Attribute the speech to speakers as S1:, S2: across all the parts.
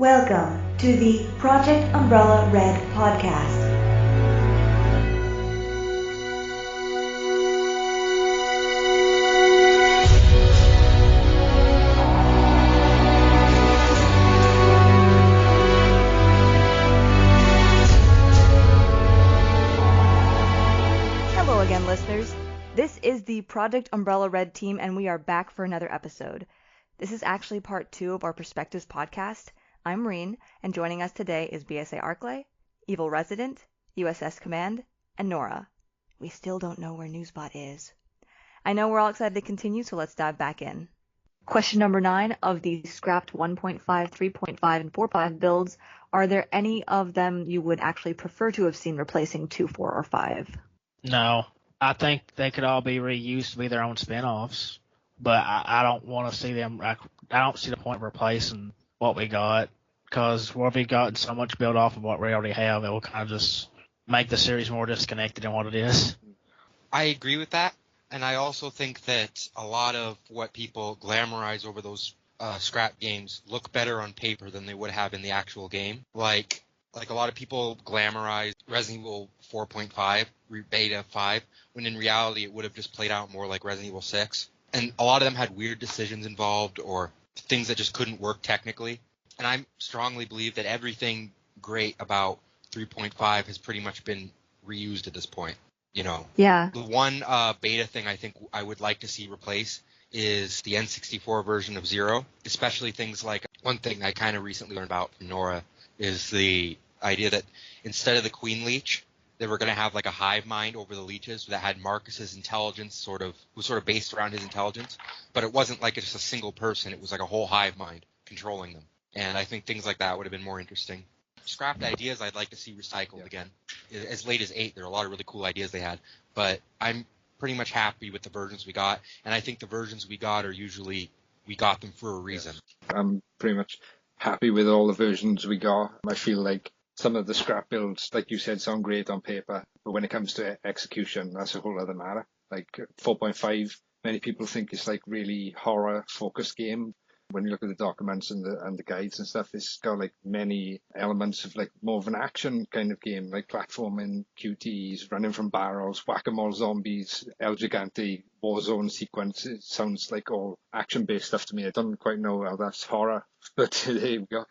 S1: Welcome to the Project Umbrella Red podcast.
S2: Hello again, listeners. This is the Project Umbrella Red team, and we are back for another episode. This is actually part 2 of our Perspectives podcast. I'm Reen, and joining us today is BSAArklay, Evil Resident, USS Command, and Nora. We still don't know where Newsbot is. I know we're all excited to continue, so let's dive back in. Question number 9 of the scrapped 1.5, 3.5, and 4.5 builds, are there any of them you would actually prefer to have seen replacing 2, 4, or 5?
S3: No, I think they could all be reused to be their own spin-offs, but I don't want to see them. I don't see the point of replacing what we got, because what we've gotten so much built off of what we already have, it will kind of just make the series more disconnected than what it is.
S4: I agree with that, and I also think that a lot of what people glamorize over those scrap games look better on paper than they would have in the actual game. Like a lot of people glamorize Resident Evil 4.5, Beta 5, when in reality it would have just played out more like Resident Evil 6. And a lot of them had weird decisions involved or things that just couldn't work technically. And I strongly believe that everything great about 3.5 has pretty much been reused at this point. You know,
S2: Yeah.
S4: the one beta thing I think I would like to see replace is the N64 version of Zero, especially things like one thing I kind of recently learned about from Nora is the idea that instead of the Queen Leech, they were going to have like a hive mind over the leeches that had Marcus's intelligence was sort of based around his intelligence, but it wasn't like just a single person. It was like a whole hive mind controlling them. And I think things like that would have been more interesting. Scrapped ideas I'd like to see recycled again. As late as 8, there are a lot of really cool ideas they had, but I'm pretty much happy with the versions we got, and I think the versions we got are usually, we got them for a reason.
S5: I'm pretty much happy with all the versions we got. I feel like some of the scrap builds, like you said, sound great on paper, but when it comes to execution, that's a whole other matter. Like 4.5, many people think it's like really horror-focused game. When you look at the documents and the guides and stuff, it's got like many elements of like more of an action kind of game, like platforming, QTEs, running from barrels, whack-a-mole zombies, El Gigante, Warzone sequence. It sounds like all action-based stuff to me. I don't quite know how that's horror, but there you go.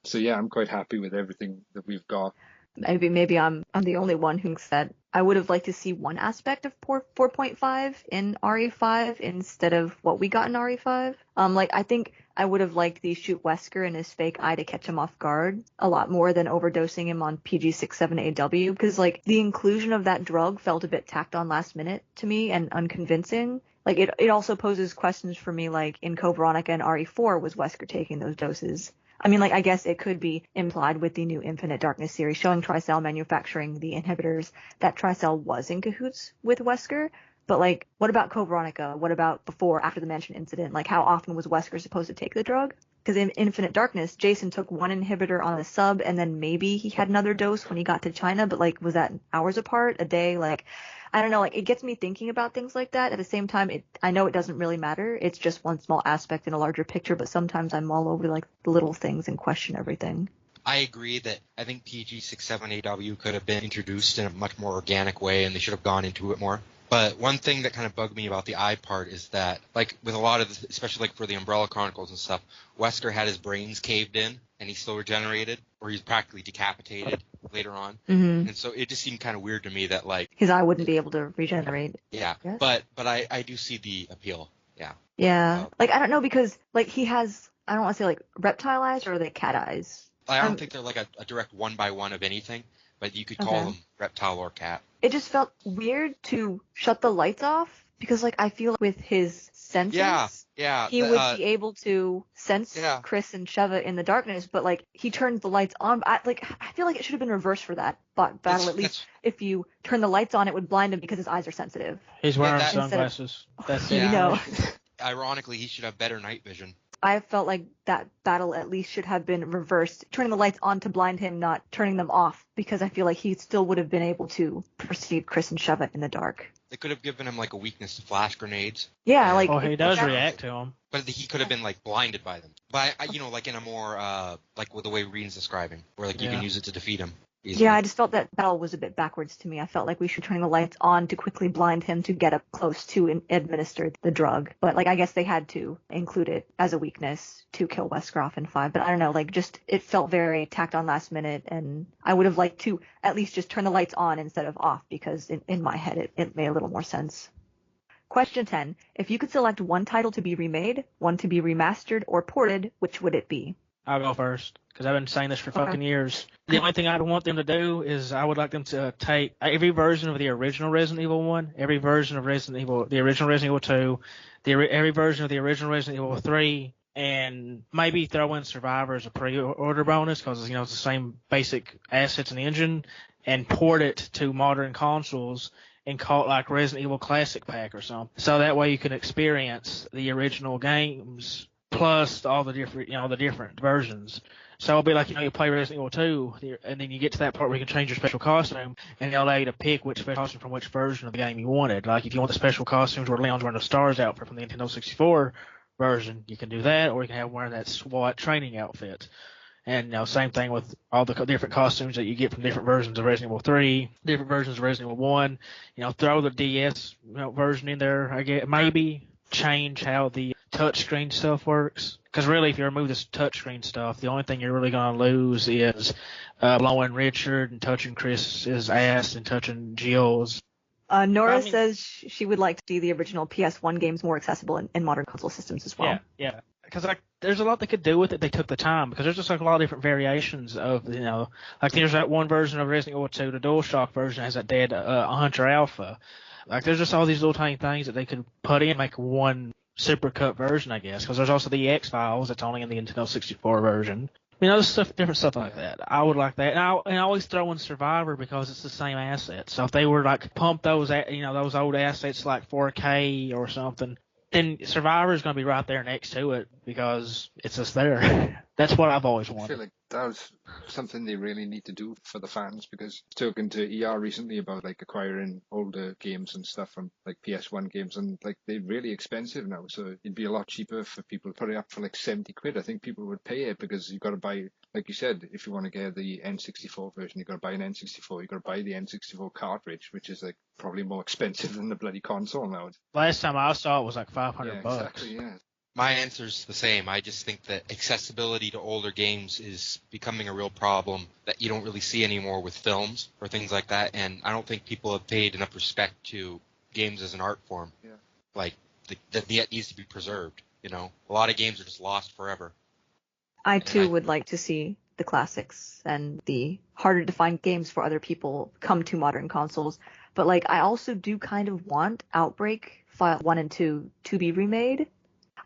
S5: So yeah, I'm quite happy with everything that we've got.
S2: Maybe I'm the only one who said I would have liked to see one aspect of 4.5 in RE5 instead of what we got in RE5. I think I would have liked the shoot Wesker and his fake eye to catch him off guard a lot more than overdosing him on PG-67AW, because like the inclusion of that drug felt a bit tacked on last minute to me and unconvincing. Like it also poses questions for me, like in Code Veronica and RE4, was Wesker taking those doses? I mean, like, I guess it could be implied with the new Infinite Darkness series showing Tricell manufacturing the inhibitors that Tricell was in cahoots with Wesker. But, like, what about Code Veronica? What about before, after the Mansion incident? Like, how often was Wesker supposed to take the drug? Because in Infinite Darkness, Jason took one inhibitor on the sub, and then maybe he had another dose when he got to China. But, like, was that hours apart, a day? Like, I don't know. Like, it gets me thinking about things like that. At the same time, I know it doesn't really matter. It's just one small aspect in a larger picture. But sometimes I'm all over, like, the little things and question everything.
S4: I agree that I think PG-67AW could have been introduced in a much more organic way, and they should have gone into it more. But one thing that kind of bugged me about the eye part is that, like, with a lot of, especially like for the Umbrella Chronicles and stuff, Wesker had his brains caved in, and he still regenerated, or he's practically decapitated later on.
S2: Mm-hmm.
S4: And so it just seemed kind of weird to me that, like,
S2: his eye wouldn't be able to regenerate.
S4: Yeah, yes. But I do see the appeal. Yeah.
S2: Yeah. Like, I don't know, because, like, he has, I don't want to say, like, reptile eyes, or are they cat eyes?
S4: I don't think they're like a direct one-by-one of anything, but you could call them reptile or cat.
S2: It just felt weird to shut the lights off, because, like, I feel like with his senses, he would be able to sense Chris and Sheva in the darkness, but, like, he turned the lights on. I feel like it should have been reversed for that battle. At least if you turn the lights on, it would blind him because his eyes are sensitive.
S3: He's wearing sunglasses.
S2: That's you know.
S4: Ironically, he should have better night vision.
S2: I felt like that battle at least should have been reversed, turning the lights on to blind him, not turning them off, because I feel like he still would have been able to perceive Chris and Sheva in the dark.
S4: They could have given him like a weakness to flash grenades.
S2: Yeah, like
S3: Well, he does
S2: that's-
S3: react to them.
S4: But he could have been like blinded by them. But like in a more like with the way Reen's describing, where like you can use it to defeat him easily.
S2: Yeah, I just felt that battle was a bit backwards to me. I felt like we should turn the lights on to quickly blind him to get up close to administer the drug. But like I guess they had to include it as a weakness to kill Westgroff in 5. But I don't know, like just it felt very tacked on last minute, and I would have liked to at least just turn the lights on instead of off, because in my head it made a little more sense. Question 10. If you could select one title to be remade, one to be remastered or ported, which would it be?
S3: I'll go first, because I've been saying this for fucking years. The only thing I'd want them to do is I would like them to take every version of the original Resident Evil 1, every version of Resident Evil, the original Resident Evil 2, every version of the original Resident Evil 3, and maybe throw in Survivor as a pre-order bonus, because it's the same basic assets and engine, and port it to modern consoles and call it like Resident Evil Classic Pack or something. So that way you can experience the original games plus all the different versions. So it'll be like, you play Resident Evil 2, and then you get to that part where you can change your special costume, and they'll allow you to pick which special costume from which version of the game you wanted. Like if you want the special costumes where Leon's wearing the Stars outfit from the Nintendo 64 version, you can do that, or you can have him wearing that SWAT training outfit. And same thing with all the different costumes that you get from different versions of Resident Evil 3, different versions of Resident Evil 1. Throw the DS version in there. I guess maybe change how the touchscreen stuff works. Because really, if you remove this touchscreen stuff, the only thing you're really going to lose is blowing Richard and touching Chris's ass and touching Jill's.
S2: Nora says she would like to see the original PS1 games more accessible in modern console systems as well.
S3: Yeah. Because there's a lot they could do with it. They took the time, because there's just like a lot of different variations of like there's that one version of Resident Evil 2, the DualShock version has that dead Hunter Alpha. Like there's just all these little tiny things that they could put in, make one super cut version, I guess. Because there's also the X-Files that's only in the Nintendo 64 version. There's different stuff like that. I would like that, and I always throw in Survivor because it's the same asset. So if they were like pump those those old assets like 4K or something, then Survivor is going to be right there next to it because it's just there. That's what I've always wanted.
S5: I feel like that was something they really need to do for the fans, because I was talking to ER recently about like acquiring older games and stuff from like PS1 games, and like they're really expensive now, so it'd be a lot cheaper for people to put it up for like 70 quid. I think people would pay it, because you've got to buy, like you said, if you want to get the N64 version, you've got to buy an N64, you've got to buy the N64 cartridge, which is like probably more expensive than the bloody console now.
S3: Last time I saw it was like $500.
S5: Exactly, yeah.
S4: My answer's the same. I just think that accessibility to older games is becoming a real problem that you don't really see anymore with films or things like that, and I don't think people have paid enough respect to games as an art form.
S5: Yeah.
S4: Like, that needs to be preserved, A lot of games are just lost forever.
S2: I too would like to see the classics and the harder to find games for other people come to modern consoles. But like, I also do kind of want Outbreak File 1 and 2 to be remade.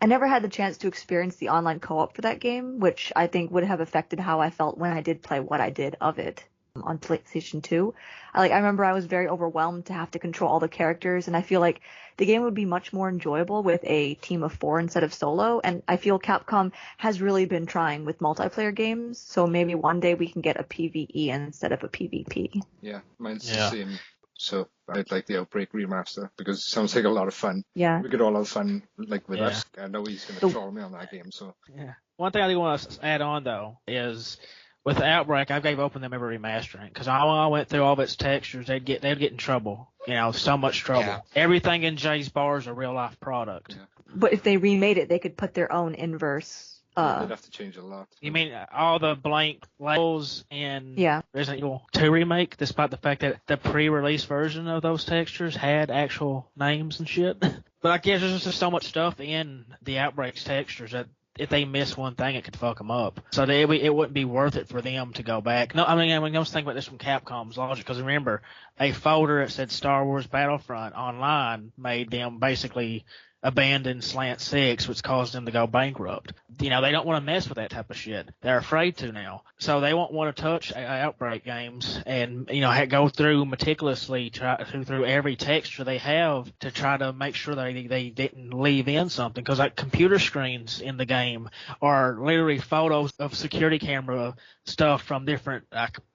S2: I never had the chance to experience the online co-op for that game, which I think would have affected how I felt when I did play what I did of it on PlayStation 2. I remember I was very overwhelmed to have to control all the characters, and I feel like the game would be much more enjoyable with a team of 4 instead of solo, and I feel Capcom has really been trying with multiplayer games, so maybe one day we can get a PvE instead of a PvP.
S5: Yeah, mine's the same. So I'd like the Outbreak remaster, because it sounds like a lot of fun.
S2: Yeah.
S5: We could all have fun with us. I know he's going to troll me on that game. So
S3: yeah. One thing I do want to add on though is with the Outbreak, I gave Open them every remastering, because when I went through all of its textures, they'd get in trouble. So much trouble. Yeah. Everything in Jay's bar is a real life product. Yeah.
S2: But if they remade it, they could put their own inverse.
S5: They'd have to change a lot.
S3: You mean all the blank labels in Resident Evil 2 Remake, despite the fact that the pre-release version of those textures had actual names and shit? But I guess there's just so much stuff in the Outbreak's textures that if they miss one thing, it could fuck them up. So it wouldn't be worth it for them to go back. No, I was thinking about this from Capcom's logic, because remember, a folder that said Star Wars Battlefront online made them basically abandon Slant 6, which caused them to go bankrupt. They don't want to mess with that type of shit. They're afraid to now. So they won't want to touch Outbreak games and, go through meticulously through every texture they have to try to make sure they didn't leave in something. Because like computer screens in the game are literally photos of security camera stuff from different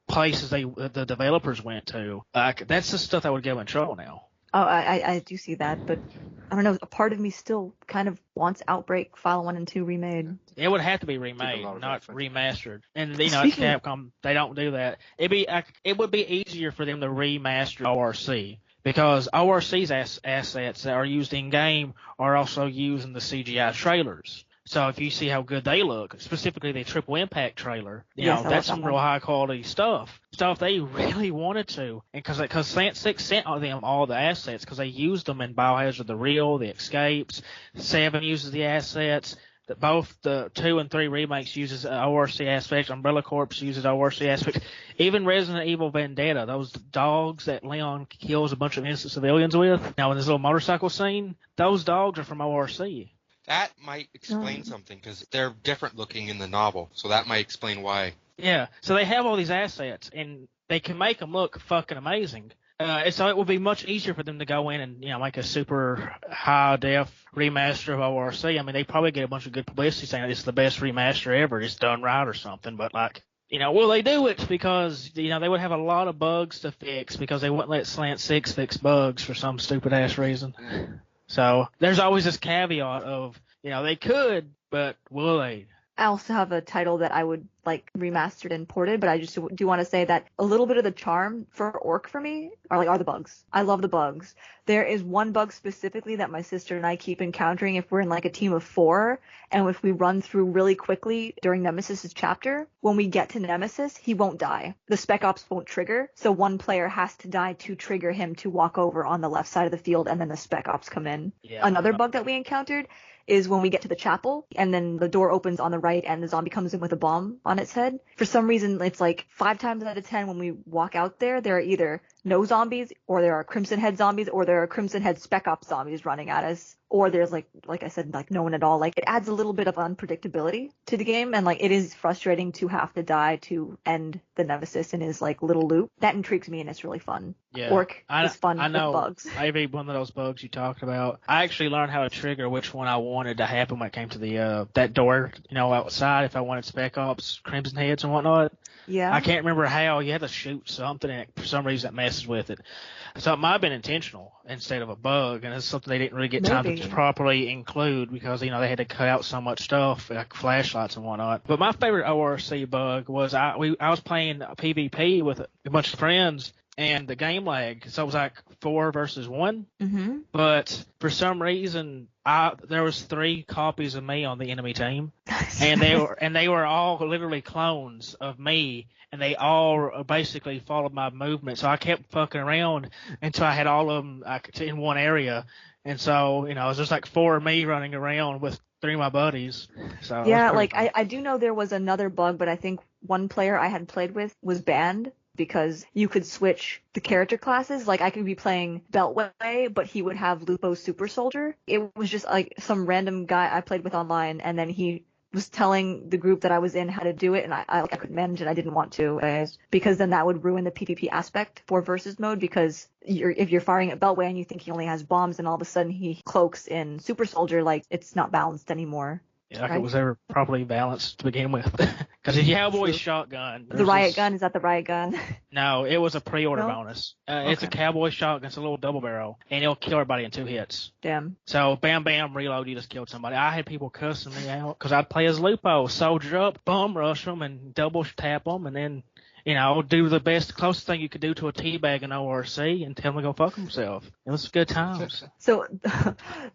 S3: places the developers went to. That's the stuff that would get them in trouble now.
S2: Oh, I do see that, but I don't know. A part of me still kind of wants Outbreak File 1 and 2 remade.
S3: It would have to be
S5: Take a
S3: remade,
S5: lot of
S3: not
S5: effort.
S3: remastered. And at
S2: Speaking-
S3: Capcom, they don't do that. It would be easier for them to remaster ORC because ORC's assets that are used in game are also used in the CGI trailers. So if you see how good they look, specifically the Triple Impact trailer,
S2: Yes, I love
S3: that's
S2: that
S3: some
S2: one.
S3: real high quality stuff they really wanted to, and because Slant 6 sent them all the assets because they used them in Biohazard: The Real, the Escapes. 7 uses the assets. Both the 2 and 3 remakes uses ORC aspects. Umbrella Corps uses ORC aspects. Even Resident Evil Vendetta, those dogs that Leon kills a bunch of innocent civilians with, in this little motorcycle scene, those dogs are from ORC.
S4: That might explain something because they're different looking in the novel, so that might explain why.
S3: Yeah, so they have all these assets, and they can make them look fucking amazing. So it would be much easier for them to go in and make a super high def remaster of ORC. I mean, they probably get a bunch of good publicity saying it's the best remaster ever, it's done right or something. But will they do it? Because they would have a lot of bugs to fix because they wouldn't let Slant 6 fix bugs for some stupid ass reason. So there's always this caveat of they could, but will they?
S2: I also have a title that I would like remastered and ported, but I just do want to say that a little bit of the charm for Orc for me are the bugs. I love the bugs. There is one bug specifically that my sister and I keep encountering if we're in like a team of 4, and if we run through really quickly during Nemesis's chapter, when we get to Nemesis, he won't die. The Spec Ops won't trigger, so one player has to die to trigger him to walk over on the left side of the field, and then the Spec Ops come in.
S3: Yeah,
S2: Another bug that we encountered is when we get to the chapel and then the door opens on the right and the zombie comes in with a bomb on its head. For some reason, it's like 5 times out of 10 when we walk out there are either no zombies, or there are Crimson Head zombies, or there are Crimson Head Spec Ops zombies running at us, or there's like I said, like no one at all. Like it adds a little bit of unpredictability to the game, and like it is frustrating to have to die to end the Nemesis in his like little loop. That intrigues me and it's really fun.
S3: Yeah.
S2: Orc is fun
S3: I know.
S2: with bugs.
S3: Maybe one of those bugs you talked about. I actually learned how to trigger which one I wanted to happen when it came to the that door, outside. If I wanted Spec Ops, Crimson Heads, and whatnot.
S2: Yeah.
S3: I can't remember how. You had to shoot something, and for some reason it messes with it. So it might have been intentional instead of a bug, and it's something they didn't really get time to properly include because they had to cut out so much stuff, like flashlights and whatnot. But my favorite ORC bug was I was playing PvP with a bunch of friends. And the game lag, so it was like 4 versus 1.
S2: Mm-hmm.
S3: But for some reason, there was 3 copies of me on the enemy team, and they were all literally clones of me, and they all basically followed my movement. So I kept fucking around until I had all of them in one area, and so it was just like 4 of me running around with 3 of my buddies. So
S2: yeah, like I do know there was another bug, but I think one player I had played with was banned because you could switch the character classes. Like I could be playing Beltway, but he would have Lupo Super Soldier. It was just like some random guy I played with online, and then he was telling the group that I was in how to do it, and I couldn't manage it. I didn't want to, because then that would ruin the PvP aspect for versus mode, because if you're firing at Beltway and you think he only has bombs and all of a sudden he cloaks in Super Soldier, like it's not balanced anymore.
S3: Yeah, like it was ever properly balanced to begin with. Because the Cowboy shotgun.
S2: The riot gun, is that the riot gun?
S3: No, it was a pre-order bonus.
S2: Okay.
S3: It's a Cowboy shotgun. It's a little double barrel, and it'll kill everybody in 2 hits.
S2: Damn.
S3: So bam, bam, reload. You just killed somebody. I had people cussing me out because I'd play as Lupo, soldier up, bum rush them, and double tap them, and then do the closest thing you could do to a teabag in ORC and tell him to go fuck himself. It was good times.
S2: So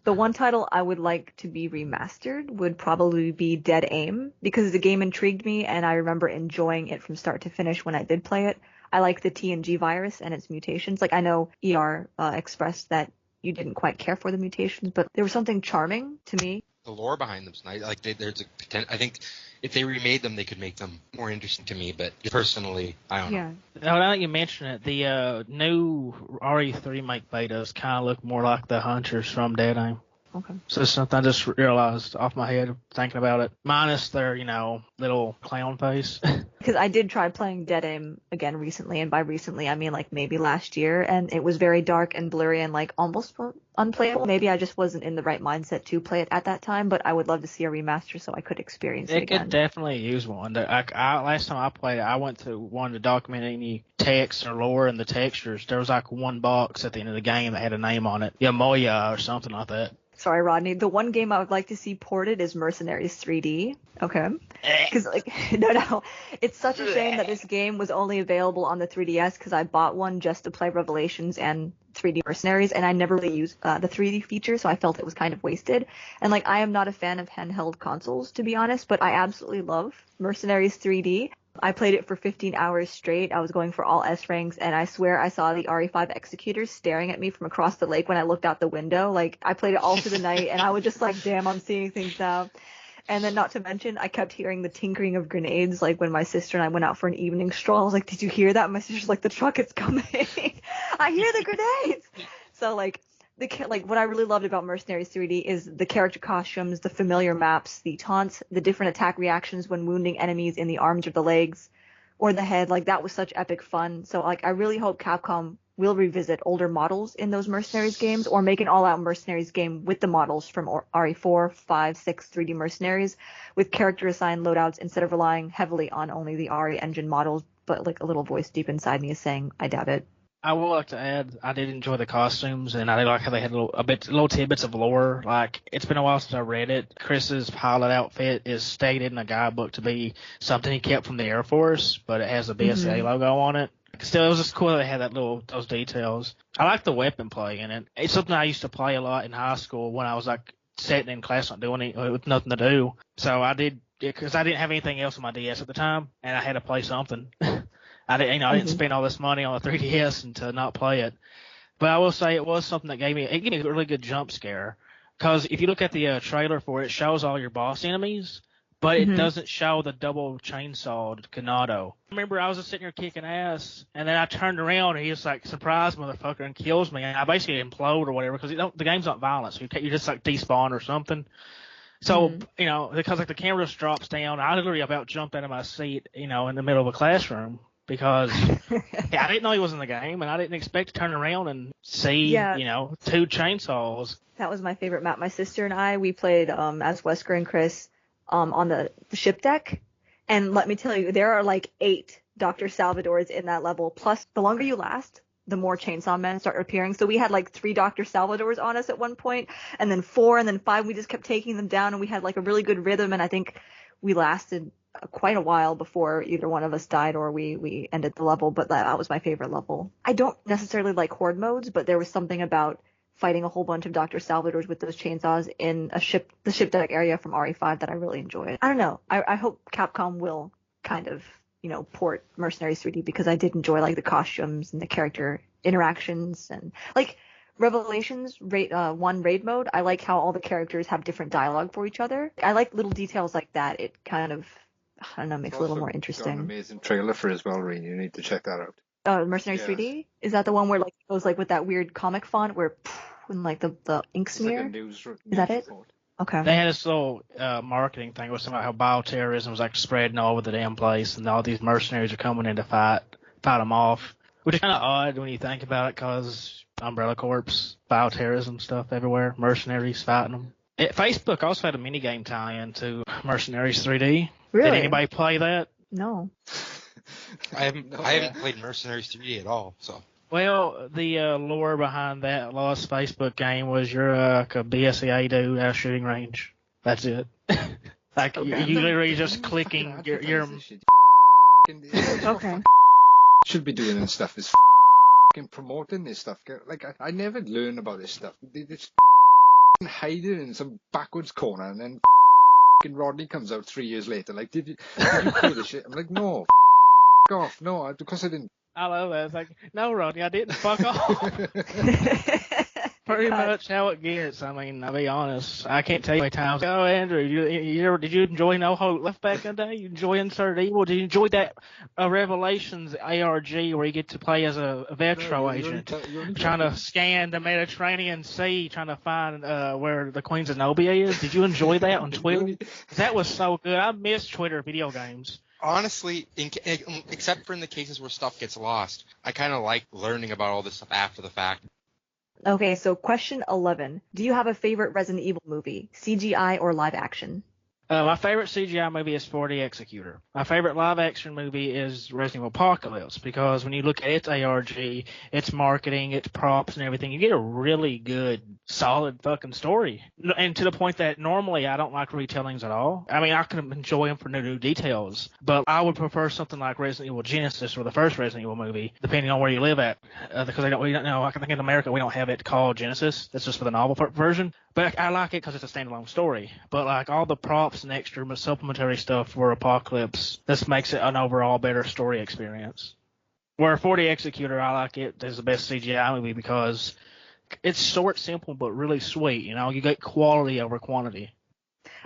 S2: the one title I would like to be remastered would probably be Dead Aim, because the game intrigued me and I remember enjoying it from start to finish when I did play it. I like the TNG virus and its mutations. Like I know ER expressed that you didn't quite care for the mutations, but there was something charming to me.
S4: The lore behind them's nice. Like there's a potential. I think if they remade them, they could make them more interesting to me. But personally, I don't know.
S3: Now that you mention it, the new RE3 remake betas kind of look more like the Hunters from Dead Aim.
S2: Okay.
S3: So it's something I just realized off my head thinking about it. Minus their, little clown face.
S2: Because I did try playing Dead Aim again recently, and by recently I mean like maybe last year, and it was very dark and blurry and like almost unplayable. Maybe I just wasn't in the right mindset to play it at that time, but I would love to see a remaster so I could experience it
S3: It
S2: again.
S3: could definitely use one. Last time I played it, I went to one to document any text or lore and the textures. There was like one box at the end of the game that had a name on it, Yamoya or something like that.
S2: Sorry, Rodney. The one game I would like to see ported is Mercenaries 3D. Okay. Because, no. It's such a shame that this game was only available on the 3DS because I bought one just to play Revelations and 3D Mercenaries, and I never really used the 3D feature, so I felt it was kind of wasted. And, I am not a fan of handheld consoles, to be honest, but I absolutely love Mercenaries 3D. I played it for 15 hours straight. I was going for all S ranks, and I swear I saw the RE5 executors staring at me from across the lake when I looked out the window. I played it all through the night, and I was just like, damn, I'm seeing things now. And then not to mention, I kept hearing the tinkering of grenades, when my sister and I went out for an evening stroll. I was like, did you hear that? And my sister's like, the truck is coming. I hear the grenades. So, what I really loved about Mercenaries 3D is the character costumes, the familiar maps, the taunts, the different attack reactions when wounding enemies in the arms or the legs or the head. That was such epic fun. So, I really hope Capcom will revisit older models in those Mercenaries games or make an all-out Mercenaries game with the models from RE4, 5, 6, 3D Mercenaries with character-assigned loadouts instead of relying heavily on only the RE engine models. But, a little voice deep inside me is saying, I doubt it.
S3: I would like to add, I did enjoy the costumes, and I did like how they had little tidbits of lore. It's been a while since I read it. Chris's pilot outfit is stated in a guidebook to be something he kept from the Air Force, but it has the BSAA logo on it. Still, it was just cool that they had those details. I like the weapon play in it. It's something I used to play a lot in high school when I was sitting in class not doing anything with nothing to do. So I did, because I didn't have anything else on my DS at the time, and I had to play something. I didn't spend all this money on a 3DS and to not play it. But I will say it was something that gave me a really good jump scare. Because if you look at the trailer for it, it shows all your boss enemies, but it doesn't show the double chainsawed Ganado. I remember I was just sitting here kicking ass, and then I turned around and he was like, surprise motherfucker, and kills me. And I basically implode or whatever, because the game's not violent, so you just despawn or something. So, because the camera just drops down, I literally about jumped out of my seat, in the middle of a classroom. Because I didn't know he was in the game, and I didn't expect to turn around and see, 2 chainsaws.
S2: That was my favorite map. My sister and I, we played as Wesker and Chris on the ship deck. And let me tell you, there are 8 Dr. Salvadors in that level. Plus, the longer you last, the more chainsaw men start appearing. So we had 3 Dr. Salvadors on us at one point, and then 4, and then 5. We just kept taking them down, and we had a really good rhythm, and I think we lasted quite a while before either one of us died or we ended the level, but that was my favorite level. I don't necessarily like horde modes, but there was something about fighting a whole bunch of Dr. Salvadors with those chainsaws in the ship deck area from RE5 that I really enjoyed. I don't know. I hope Capcom will kind of, port Mercenaries 3D, because I did enjoy the costumes and the character interactions and Revelations 1 raid mode. I like how all the characters have different dialogue for each other. I like little details like that. It kind of, I don't know, makes it a little more interesting.
S5: Got an amazing trailer for it as well, Reen. You need to check that out.
S2: Mercenaries 3D? Is that the one where it goes with that weird comic font where and the ink smear?
S5: It's like a news
S2: is that it?
S5: report.
S2: Okay.
S3: They had this little marketing thing with something about how bioterrorism was spreading all over the damn place, and all these mercenaries are coming in to fight them off, which is kind of odd when you think about it, because Umbrella Corps, bioterrorism stuff everywhere, mercenaries fighting them. Facebook also had a minigame tie-in to Mercenaries 3D.
S2: Really?
S3: Did anybody play that?
S2: No.
S4: I haven't played Mercenaries 3D at all, so.
S3: Well, the lore behind that lost Facebook game was you're a BSAA dude at a shooting range. That's it. You literally just clicking your
S2: Okay.
S5: Should be doing this stuff is promoting this stuff. I never learn about this stuff. They just hide it in some backwards corner, and then Rodney comes out 3 years later. Did you play this shit? I'm like, no, off. No, because I didn't.
S3: I love that. It's no, Rodney, I didn't. Fuck off. Pretty much how it gets. I mean, I'll be honest. I can't tell you how many times. Oh, Andrew, did you enjoy No Hope Left back in the day? You enjoy Insert Evil? Did you enjoy that Revelations ARG where you get to play as a Vetro agent, trying to scan the Mediterranean Sea, trying to find where the Queen Zenobia is? Did you enjoy that on Twitter? That was so good. I miss Twitter video games.
S4: Honestly, except for in the cases where stuff gets lost, I kind of like learning about all this stuff after the fact.
S2: Okay, so question 11. Do you have a favorite Resident Evil movie, CGI or live action?
S3: My favorite CGI movie is 4D Executor. My favorite live-action movie is Resident Evil Apocalypse, because when you look at its ARG, its marketing, its props, and everything, you get a really good, solid fucking story. And to the point that normally I don't like retellings at all. I mean, I can enjoy them for new details, but I would prefer something like Resident Evil Genesis or the first Resident Evil movie, depending on where you live at, because we don't know. I think in America we don't have it called Genesis. That's just for the novel version. But I like it because it's a standalone story. But like all the props and extra supplementary stuff for Apocalypse, this makes it an overall better story experience. Where 4D Executor, I like it as the best CGI movie because it's short, simple, but really sweet. You know, you get quality over quantity.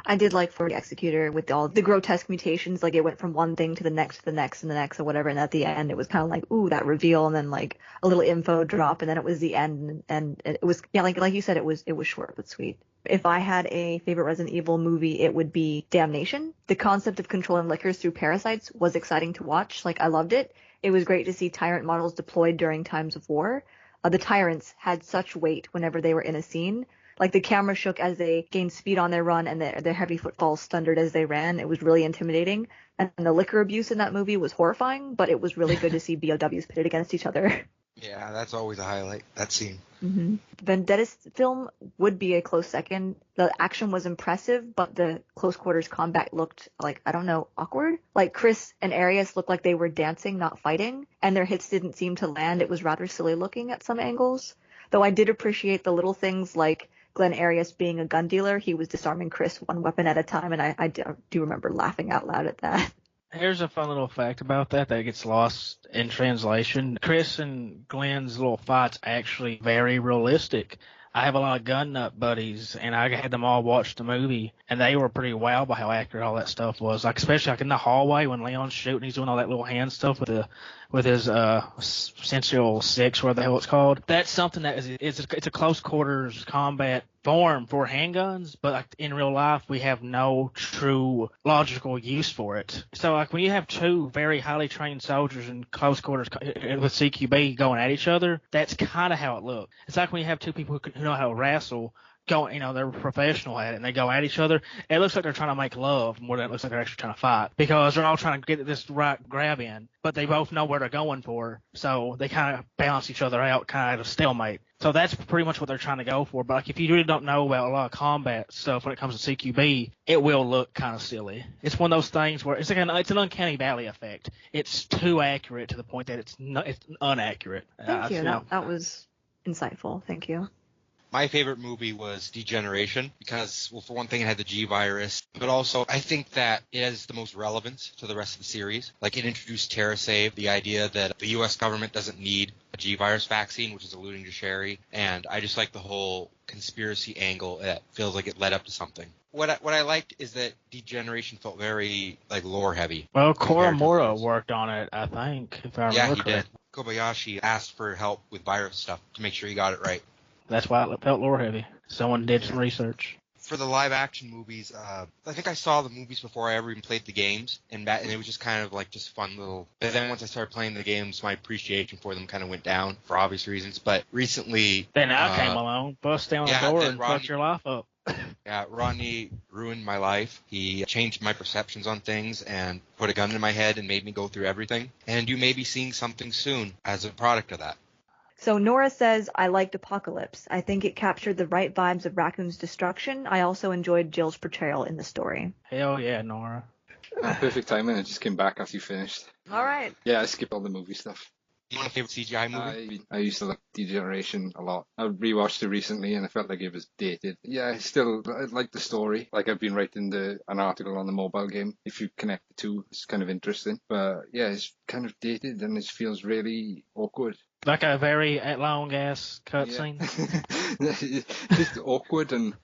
S2: I did like 4D Executor with all the grotesque mutations. Like, it went from one thing to the next, to the next, and the next, or whatever. And at the end, it was kind of like, ooh, that reveal, and then like a little info drop, and then it was the end. And it was, yeah, like you said, it was short but sweet. If I had a favorite Resident Evil movie, it would be Damnation. The concept of controlling lickers through parasites was exciting to watch. Like, I loved it. It was great to see tyrant models deployed during times of war. The tyrants had such weight whenever they were in a scene. Like, the camera shook as they gained speed on their run, and their heavy footfalls thundered as they ran. It was really intimidating. And the liquor abuse in that movie was horrifying, but it was really good to see BOWs pitted against each other.
S4: Yeah, that's always a highlight, that scene.
S2: Mm-hmm. Vendetta's film would be a close second. The action was impressive, but the close quarters combat looked like, I don't know, awkward. Like, Chris and Arius looked like they were dancing, not fighting, and their hits didn't seem to land. It was rather silly looking at some angles. Though I did appreciate the little things like Glenn Arias being a gun dealer. He was disarming Chris one weapon at a time, and I do remember laughing out loud at that.
S3: Here's a fun little fact about that gets lost in translation. Chris and Glenn's little fights actually very realistic. I have a lot of gun nut buddies, and I had them all watch the movie, and they were pretty wowed by how accurate all that stuff was. Like, especially like in the hallway when Leon's shooting, he's doing all that little hand stuff with his sensual six, whatever the hell it's called. That's something that it's a close quarters combat form for handguns, but like in real life we have no true logical use for it. So like when you have two very highly trained soldiers in close quarters with CQB going at each other, that's kind of how it looks. It's like when you have two people who know how to wrestle going, you know, they're professional at it, and they go at each other. It looks like they're trying to make love more than it looks like they're actually trying to fight, because they're all trying to get this right grab in, but they both know where they're going for, so they kind of balance each other out, kind of at a stalemate. So that's pretty much what they're trying to go for. But like, if you really don't know about a lot of combat stuff when it comes to CQB, it will look kind of silly. It's one of those things where it's an uncanny valley effect. It's too accurate to the point that it's inaccurate.
S2: Thank you. That was insightful. Thank you.
S4: My favorite movie was Degeneration because, well, for one thing, it had the G virus, but also I think that it has the most relevance to the rest of the series. Like, it introduced TerraSave, the idea that the U.S. government doesn't need a G virus vaccine, which is alluding to Sherry, and I just like the whole conspiracy angle that feels like it led up to something. What I liked is that Degeneration felt very, like, lore heavy.
S3: Well, Koromura worked on it, I think, if I remember
S4: correct.
S3: Yeah,
S4: he did. Kobayashi asked for help with virus stuff to make sure he got it right.
S3: That's why it felt lore heavy. Someone did some research.
S4: For the live action movies, I think I saw the movies before I ever even played the games, and it was just kind of like just fun little. But then once I started playing the games, my appreciation for them kind of went down for obvious reasons. But recently,
S3: then I came along, bust down the door, and fucked your life up.
S4: Yeah, Rodney ruined my life. He changed my perceptions on things and put a gun in my head and made me go through everything. And you may be seeing something soon as a product of that.
S2: So Nora says, I liked Apocalypse. I think it captured the right vibes of Raccoon's destruction. I also enjoyed Jill's portrayal in the story.
S3: Hell yeah, Nora.
S5: Perfect timing. I just came back after you finished.
S2: All right.
S5: Yeah, I skipped all the movie stuff.
S4: You want a favorite CGI movie?
S5: I used to like Degeneration a lot. I rewatched it recently and I felt like it was dated. Yeah, I like the story. Like, I've been writing an article on the mobile game. If you connect the two, it's kind of interesting. But yeah, it's kind of dated and it feels really awkward.
S3: Like a very long-ass cutscene.
S5: Yeah. Just awkward and,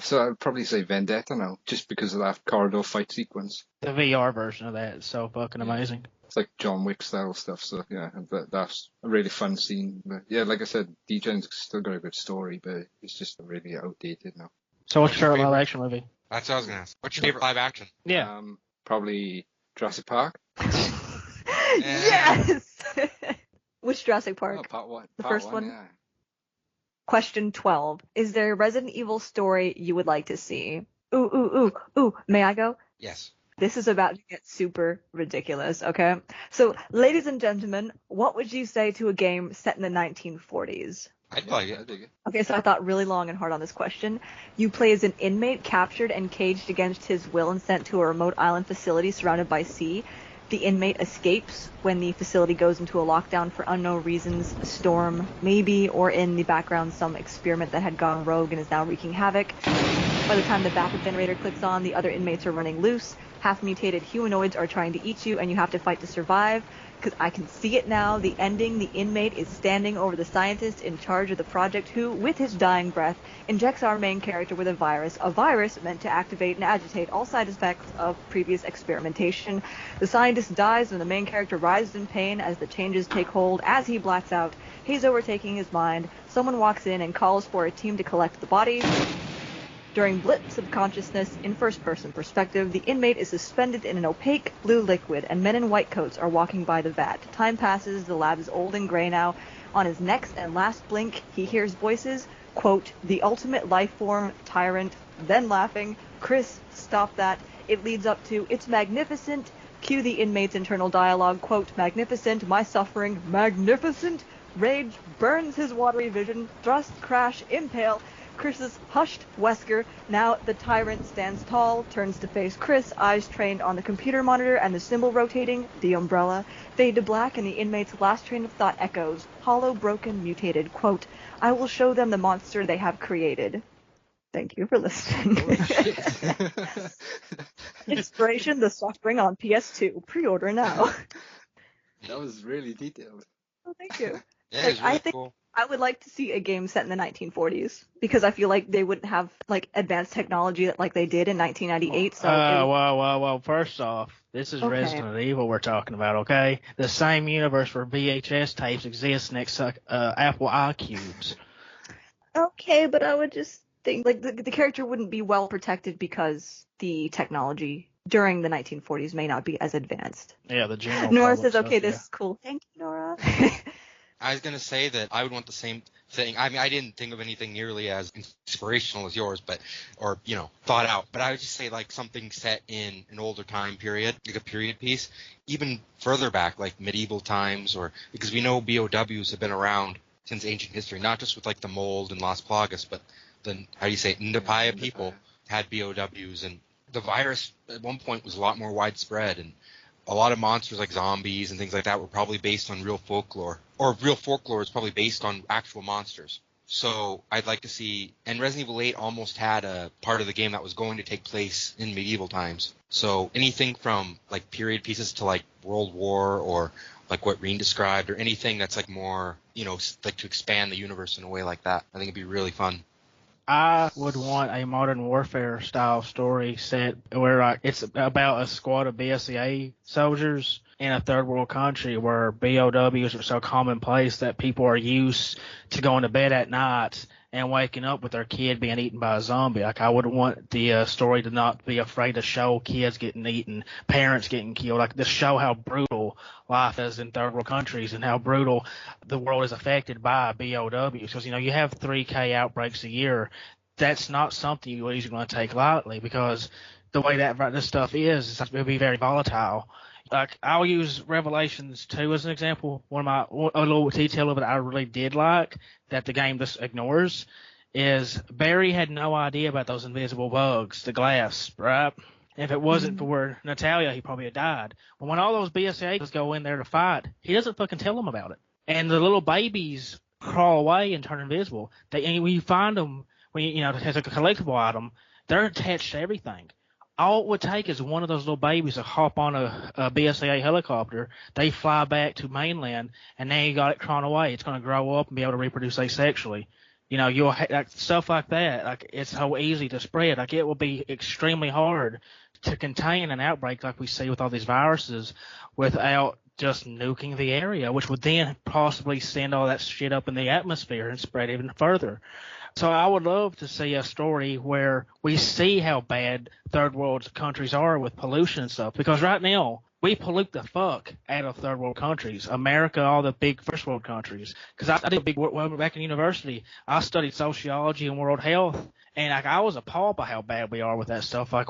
S5: so I'd probably say Vendetta now, just because of that corridor fight sequence.
S3: The VR version of that is so fucking amazing.
S5: It's like John Wick style stuff, so yeah, that's a really fun scene. But yeah, like I said, Degen's still got a good story, but it's just really outdated now.
S3: So what's your favorite live-action movie?
S4: That's what I was going to ask. What's your favorite live-action?
S3: Yeah.
S5: Probably Jurassic Park.
S2: Yes! Which Jurassic Park?
S5: Oh, part one.
S2: The first one?
S5: Yeah.
S2: Question 12. Is there a Resident Evil story you would like to see? Ooh. May I go?
S4: Yes.
S2: This is about to get super ridiculous, okay? So, ladies and gentlemen, what would you say to a game set in the 1940s?
S4: I'd like it. I dig it.
S2: Okay, so I thought really long and hard on this question. You play as an inmate captured and caged against his will and sent to a remote island facility surrounded by sea. The inmate escapes when the facility goes into a lockdown for unknown reasons, a storm, maybe, or in the background some experiment that had gone rogue and is now wreaking havoc. By the time the backup generator clicks on, the other inmates are running loose. Half-mutated humanoids are trying to eat you, and you have to fight to survive. Because I can see it now, the ending, the inmate is standing over the scientist in charge of the project who, with his dying breath, injects our main character with a virus meant to activate and agitate all side effects of previous experimentation. The scientist dies when the main character writhes in pain as the changes take hold. As he blacks out, he's overtaking his mind. Someone walks in and calls for a team to collect the bodies. During blips of consciousness, in first-person perspective, the inmate is suspended in an opaque blue liquid, and men in white coats are walking by the vat. Time passes, the lab is old and gray now. On his next and last blink, he hears voices, quote, the ultimate life form, tyrant, then laughing, Chris, stop that. It leads up to, it's magnificent. Cue the inmate's internal dialogue, quote, magnificent, my suffering, magnificent. Rage burns his watery vision, thrust, crash, impale. Chris's hushed Wesker. Now the tyrant stands tall, turns to face Chris, eyes trained on the computer monitor and the symbol rotating, the umbrella. Fade to black and the inmate's last train of thought echoes. Hollow, broken, mutated. Quote, I will show them the monster they have created. Thank you for listening. Inspiration, The Suffering on PS2. Pre-order now.
S5: That was really detailed.
S2: Oh, thank you.
S4: Yeah, it's really cool.
S2: I would like to see a game set in the 1940s because I feel like they wouldn't have like advanced technology that like they did in 1998. So
S3: well. First off, this is
S2: Okay.
S3: Resident Evil we're talking about, okay? The same universe where VHS tapes exist next to Apple iCubes.
S2: okay, but I would just think like the character wouldn't be well protected because the technology during the 1940s may not be as advanced.
S3: Yeah, the general.
S2: Nora
S3: public
S2: says, "Okay,
S3: stuff,
S2: this
S3: yeah.
S2: is cool. Thank you, Nora."
S4: I was going to say that I would want the same thing. I mean, I didn't think of anything nearly as inspirational as yours, or thought out. But I would just say like something set in an older time period, like a period piece, even further back, like medieval times, or because we know BOWs have been around since ancient history, not just with like the mold and Las Plagas, but the Ndapaya people had BOWs, and the virus at one point was a lot more widespread, and a lot of monsters like zombies and things like that were probably based on real folklore. Or real folklore is probably based on actual monsters. So I'd like to see, and Resident Evil 8 almost had a part of the game that was going to take place in medieval times. So anything from like period pieces to like World War or like what Reen described, or anything that's like more, like to expand the universe in a way like that, I think it'd be really fun.
S3: I would want a Modern Warfare style story set where like it's about a squad of BSAA soldiers in a third world country where BOWs are so commonplace that people are used to going to bed at night and waking up with their kid being eaten by a zombie. Like I would want the story to not be afraid to show kids getting eaten, parents getting killed, like to show how brutal life is in third world countries and how brutal the world is affected by BOWs. Because, you have 3K outbreaks a year. That's not something you're usually going to take lightly because the way that this stuff is it'll be very volatile. Like I'll use Revelations 2 as an example. A little detail of it I really did like that the game just ignores is Barry had no idea about those invisible bugs, the glass, right? If it wasn't for Natalia, he probably had died. But when all those BSAAs go in there to fight, he doesn't fucking tell them about it. And the little babies crawl away and turn invisible. And when you find them, as a collectible item, they're attached to everything. All it would take is one of those little babies to hop on a BSAA helicopter. They fly back to mainland, and now you got it crawling away. It's going to grow up and be able to reproduce asexually. You'll stuff like that. Like it's so easy to spread. Like it will be extremely hard to contain an outbreak like we see with all these viruses without just nuking the area, which would then possibly send all that shit up in the atmosphere and spread even further. So I would love to see a story where we see how bad third world countries are with pollution and stuff. Because right now, we pollute the fuck out of third world countries, America, all the big first world countries. Because I did big work back in university. I studied sociology and world health, and like I was appalled by how bad we are with that stuff. Like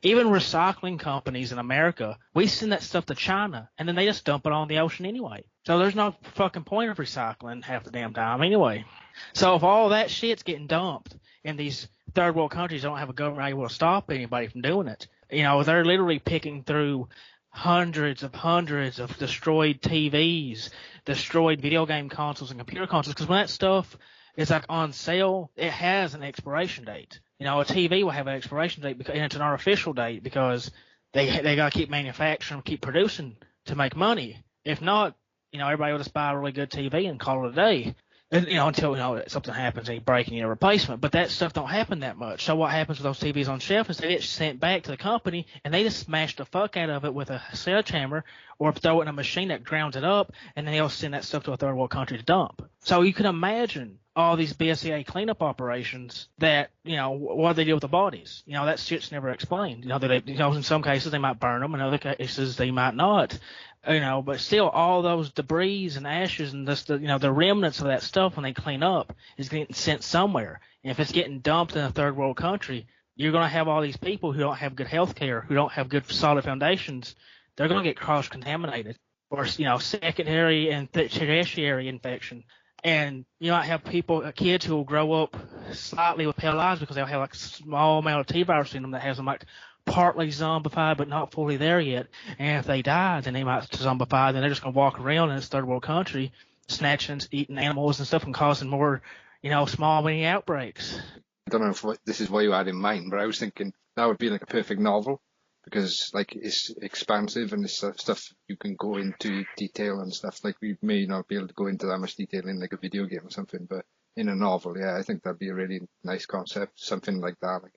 S3: even recycling companies in America, we send that stuff to China, and then they just dump it on the ocean anyway. So there's no fucking point of recycling half the damn time anyway. So if all that shit's getting dumped in these third world countries, don't have a government able to stop anybody from doing it. You know, they're literally picking through hundreds of destroyed TVs, destroyed video game consoles and computer consoles, because when that stuff is like on sale, it has an expiration date. You know, a TV will have an expiration date, and it's an artificial date because they got to keep manufacturing, keep producing to make money. If not, you know, everybody will just buy a really good TV and call it a day. And, you know, until, you know, something happens and you break and you need a replacement. But that stuff don't happen that much. So what happens with those TVs on shelf is they get sent back to the company and they just smash the fuck out of it with a sledgehammer or throw it in a machine that grounds it up, and then they'll send that stuff to a third world country to dump. So you can imagine all these BSAA cleanup operations that, you know, what do they do with the bodies? You know, that shit's never explained. You know, in some cases they might burn them, in other cases they might not. You know, but still, all those debris and ashes and just the remnants of that stuff when they clean up is getting sent somewhere. And if it's getting dumped in a third world country, you're going to have all these people who don't have good health care, who don't have good solid foundations. They're going to get cross-contaminated, or, you know, secondary and tertiary infection. And you might have kids who will grow up slightly with pale eyes because they'll have like a small amount of T-virus in them that has them like partly zombified but not fully there yet. And if they die, then they might zombify. Then they're just going to walk around in this third world country snatching, eating animals and stuff and causing more, you know, small mini outbreaks.
S5: I don't know if this is what you had in mind, but I was thinking that would be like a perfect novel because like it's expansive and it's stuff you can go into detail and stuff. Like we may not be able to go into that much detail in like a video game or something, but in a novel, yeah, I think that'd be a really nice concept, something like that. Like,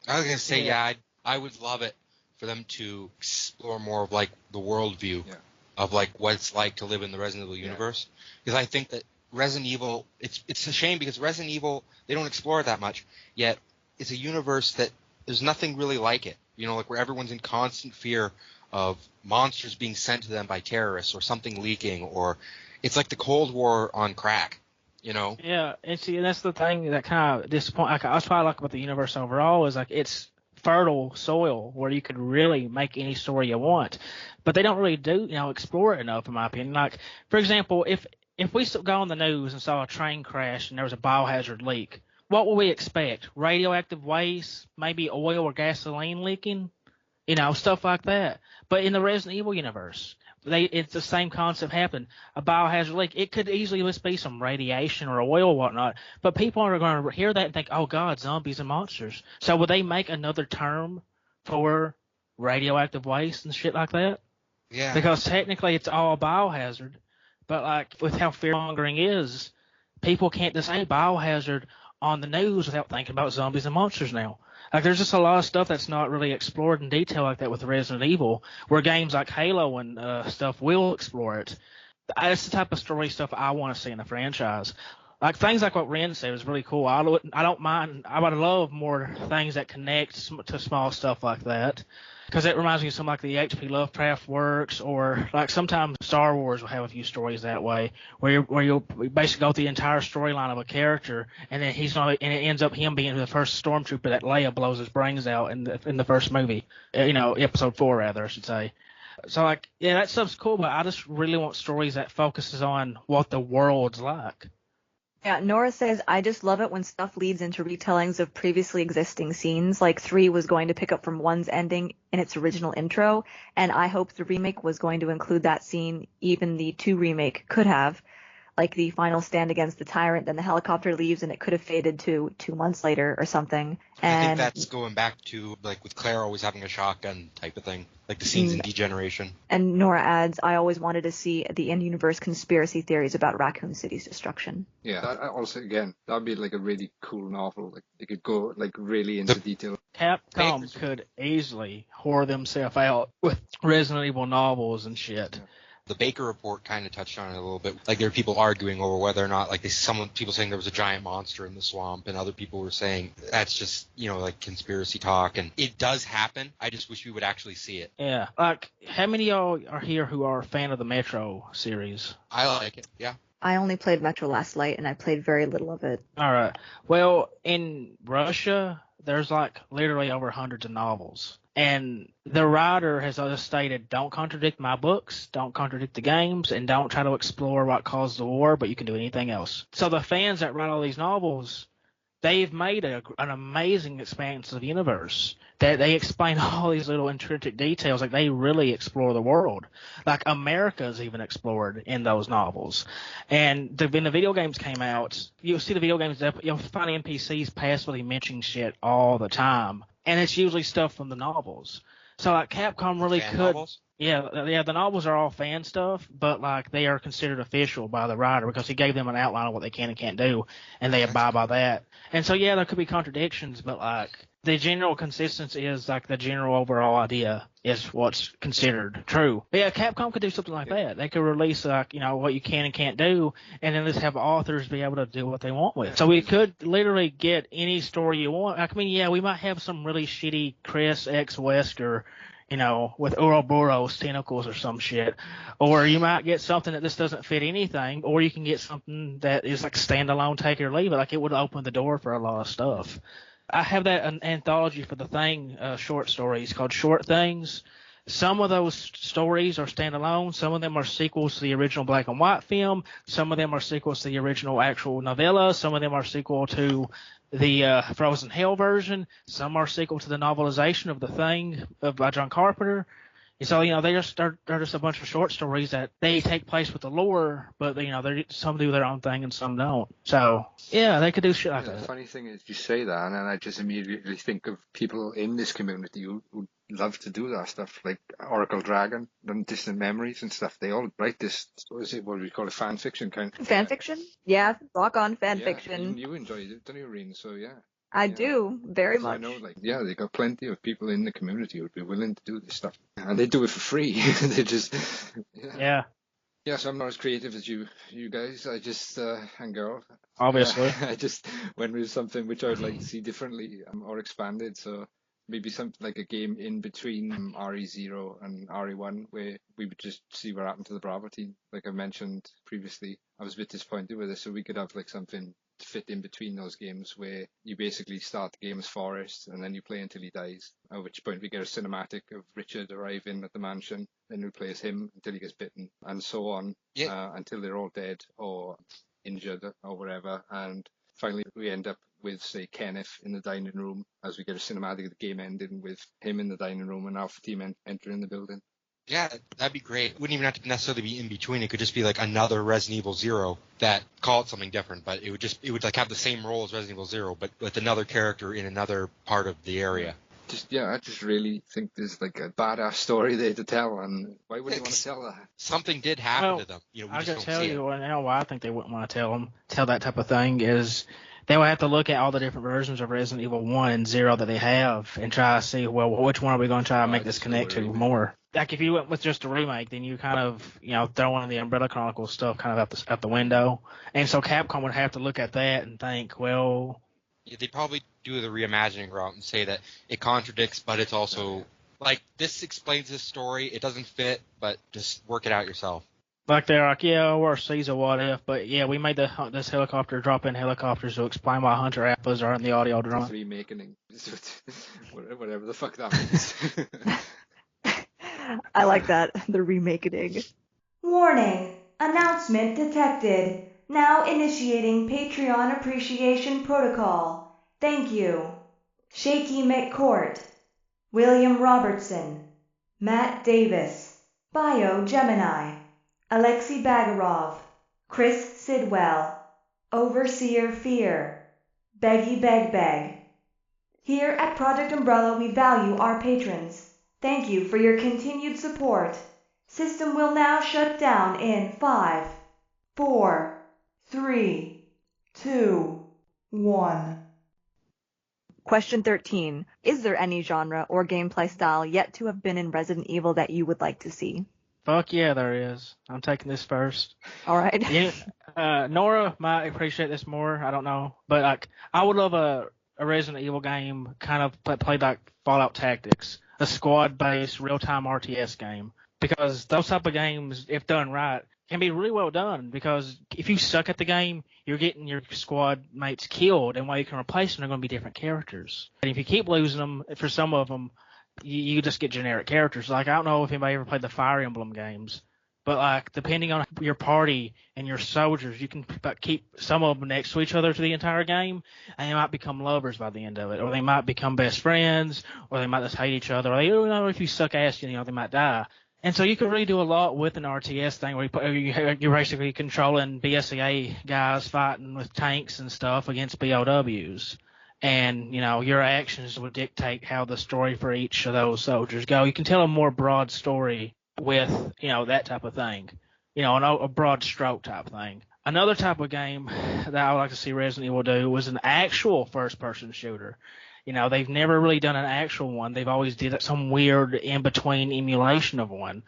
S4: I was gonna say, yeah, I would love it for them to explore more of like the worldview of like what it's like to live in the Resident Evil universe. Because I think that Resident Evil, it's a shame because Resident Evil, they don't explore it that much, yet it's a universe that there's nothing really like it. You know, like where everyone's in constant fear of monsters being sent to them by terrorists or something leaking, or it's like the Cold War on crack, you know? Yeah,
S3: and see, that's the thing that kind of disappoints. That's what I like about the universe overall is like it's fertile soil where you could really make any story you want, but they don't really do, you know, explore it enough in my opinion. Like, for example, if we go on the news and saw a train crash and there was a biohazard leak, what would we expect? Radioactive waste, maybe oil or gasoline leaking, you know, stuff like that. But in the Resident Evil universe, it's the same concept happened. A biohazard leak, it could easily just be some radiation or oil or whatnot. But people are going to hear that and think, oh God, zombies and monsters. So would they make another term for radioactive waste and shit like that?
S4: Yeah.
S3: Because technically it's all a biohazard. But like with how fear-mongering is, people can't just say biohazard on the news without thinking about zombies and monsters now. Like, there's just a lot of stuff that's not really explored in detail like that with Resident Evil, where games like Halo and stuff will explore it. That's the type of story stuff I want to see in a franchise. Like, things like what Reen said was really cool. I don't mind. I would love more things that connect to small stuff like that. Because it reminds me of something like the H.P. Lovecraft works, or like sometimes Star Wars will have a few stories that way, where you'll basically go through the entire storyline of a character, and then and it ends up him being the first stormtrooper that Leia blows his brains out in the first movie, you know, episode 4 rather, I should say. So like, yeah, that stuff's cool, but I just really want stories that focuses on what the world's like.
S2: Yeah, Nora says, I just love it when stuff leads into retellings of previously existing scenes, like 3 was going to pick up from 1's ending in its original intro, and I hope the remake was going to include that scene. Even the 2 remake could have, like the final stand against the tyrant, then the helicopter leaves and it could have faded to 2 months later or something. And
S4: I think that's going back to, like, with Claire always having a shotgun type of thing, like the scenes in Degeneration.
S2: And Nora adds, I always wanted to see the in-universe conspiracy theories about Raccoon City's destruction.
S5: Yeah, also, again, that'd be like a really cool novel. Like, they could go, like, really into detail.
S3: Capcom could easily whore themselves out with Resident Evil novels and shit.
S4: The Baker report kind of touched on it a little bit. Like, there were people arguing over whether or not, like, people saying there was a giant monster in the swamp, and other people were saying that's just, like, conspiracy talk. And it does happen. I just wish we would actually see it.
S3: Yeah. Like, how many of y'all are here who are a fan of the Metro series?
S4: I like it, yeah.
S2: I only played Metro last night, and I played very little of it.
S3: All right. Well, in Russia, there's, like, literally over hundreds of novels. And the writer has just stated, don't contradict my books, don't contradict the games, and don't try to explore what caused the war, but you can do anything else. So the fans that write all these novels, they've made an amazing expansive universe that they explain all these little intrinsic details. Like, they really explore the world. Like, America's even explored in those novels. And when the video games came out, you'll see the video games, you'll find NPCs passively mentioning shit all the time. And it's usually stuff from the novels. So, like, Capcom really
S4: Fan
S3: could.
S4: novels?
S3: Yeah, the novels are all fan stuff, but, like, they are considered official by the writer because he gave them an outline of what they can and can't do, and they abide by that. And so, yeah, there could be contradictions, but, like, the general consistency is, like, the general overall idea is what's considered true. But, yeah, Capcom could do something like that. They could release, like, what you can and can't do, and then just have authors be able to do what they want with. So we could literally get any story you want. I mean, yeah, we might have some really shitty Chris X Wesker, with Ouroboros tentacles or some shit. Or you might get something that just doesn't fit anything, or you can get something that is like standalone, take it or leave it. Like, it would open the door for a lot of stuff. I have an anthology for the Thing short stories called Short Things. Some of those stories are standalone. Some of them are sequels to the original black and white film. Some of them are sequels to the original actual novella. Some of them are sequel to the Frozen Hell version. Some are sequel to the novelization of The Thing by John Carpenter. And so, they're just a bunch of short stories that they take place with the lore, but, some do their own thing and some don't. So, yeah, they could do shit like that.
S5: The funny thing is, you say that, and I just immediately think of people in this community who love to do that stuff, like Oracle Dragon and Distant Memories and stuff. They all write this, what do we call it, fan fiction kind of.
S2: Fan fiction? Yeah, rock on fan fiction.
S5: You enjoy it, don't you, Reen? So, yeah.
S2: I do, very much.
S5: I know, they got plenty of people in the community who would be willing to do this stuff. And they do it for free. They just...
S3: Yeah.
S5: Yeah, so I'm not as creative as you guys. I just, and girl.
S3: Obviously.
S5: I just went with something which I would like to see differently or expanded. So maybe something like a game in between RE0 and RE1 where we would just see what happened to the Bravo team. Like I mentioned previously, I was a bit disappointed with this, so we could have like something to fit in between those games where you basically start the game as Forrest and then you play until he dies, at which point we get a cinematic of Richard arriving at the mansion, then we play as him until he gets bitten, and so on, until they're all dead or injured or whatever, and finally we end up with, say, Kenneth in the dining room as we get a cinematic of the game ending with him in the dining room and Alpha Team entering the building.
S4: Yeah, that'd be great. It wouldn't even have to necessarily be in between. It could just be like another Resident Evil 0 that called something different, but it would like have the same role as Resident Evil 0, but with another character in another part of the area.
S5: I just really think there's like a badass story there to tell, and why wouldn't you want to tell that?
S4: Something did happen to them.
S3: I can tell you why I think they wouldn't want to tell that type of thing is they would have to look at all the different versions of Resident Evil 1 and 0 that they have and try to see, well, which one are we going to try to make this connect to more. Like, if you went with just a remake, then you kind of, throw one of the Umbrella Chronicles stuff kind of out the window. And so Capcom would have to look at that and think, well...
S4: Yeah, they'd probably do the reimagining route and say that it contradicts, but it's also, like, this explains this story, it doesn't fit, but just work it out yourself.
S3: Like, they're like, yeah, or Caesar, what if, but yeah, we made this helicopter drop in helicopters to explain why Hunter Apples are in the audio drama.
S5: Remaking, whatever the fuck that means.
S2: I like that, the remaking.
S1: Warning! Announcement detected. Now initiating Patreon Appreciation Protocol. Thank you. Shaky McCourt, William Robertson, Matt Davis, Bio Gemini, Alexei Bagarov, Chris Sidwell, Overseer Fear, Beggy Begbeg. Here at Project Umbrella, we value our patrons. Thank you for your continued support. System will now shut down in 5, 4, 3, 2, 1.
S2: Question 13. Is there any genre or gameplay style yet to have been in Resident Evil that you would like to see?
S3: Fuck yeah, there is. I'm taking this first.
S2: All right.
S3: Yeah, Nora might appreciate this more. I don't know, but like I would love a Resident Evil game kind of played like Fallout Tactics, a squad-based real-time RTS game, because those type of games, if done right, can be really well done. Because if you suck at the game, you're getting your squad mates killed, and while you can replace them, they're going to be different characters. And if you keep losing them, for some of them, you just get generic characters. Like, I don't know if anybody ever played the Fire Emblem games, but like, depending on your party and your soldiers, you can keep some of them next to each other to the entire game, and they might become lovers by the end of it, or they might become best friends, or they might just hate each other, or if you suck ass, they might die. And so you can really do a lot with an RTS thing where you're basically controlling BSAA guys fighting with tanks and stuff against BOWs. And, your actions will dictate how the story for each of those soldiers go. You can tell a more broad story with, that type of thing. A broad stroke type thing. Another type of game that I would like to see Resident Evil do was an actual first-person shooter. They've never really done an actual one. They've always did some weird in-between emulation of one.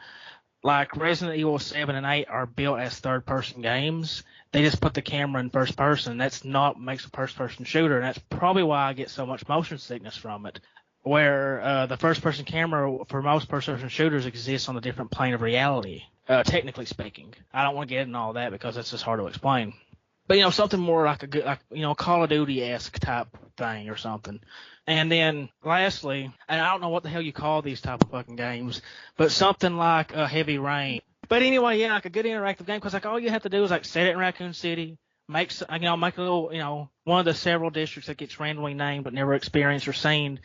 S3: Like Resident Evil 7 and 8 are built as third-person games. They just put the camera in first person. That's not makes a first-person shooter, and that's probably why I get so much motion sickness from it. Where the first-person camera for most first-person shooters exists on a different plane of reality, technically speaking. I don't want to get into all that because it's just hard to explain. But, something more like a Call of Duty-esque type thing or something. And then, lastly, and I don't know what the hell you call these type of fucking games, but something like a Heavy Rain. But anyway, yeah, like a good interactive game, because like all you have to do is like set it in Raccoon City, make a little, one of the several districts that gets randomly named but never experienced or seen,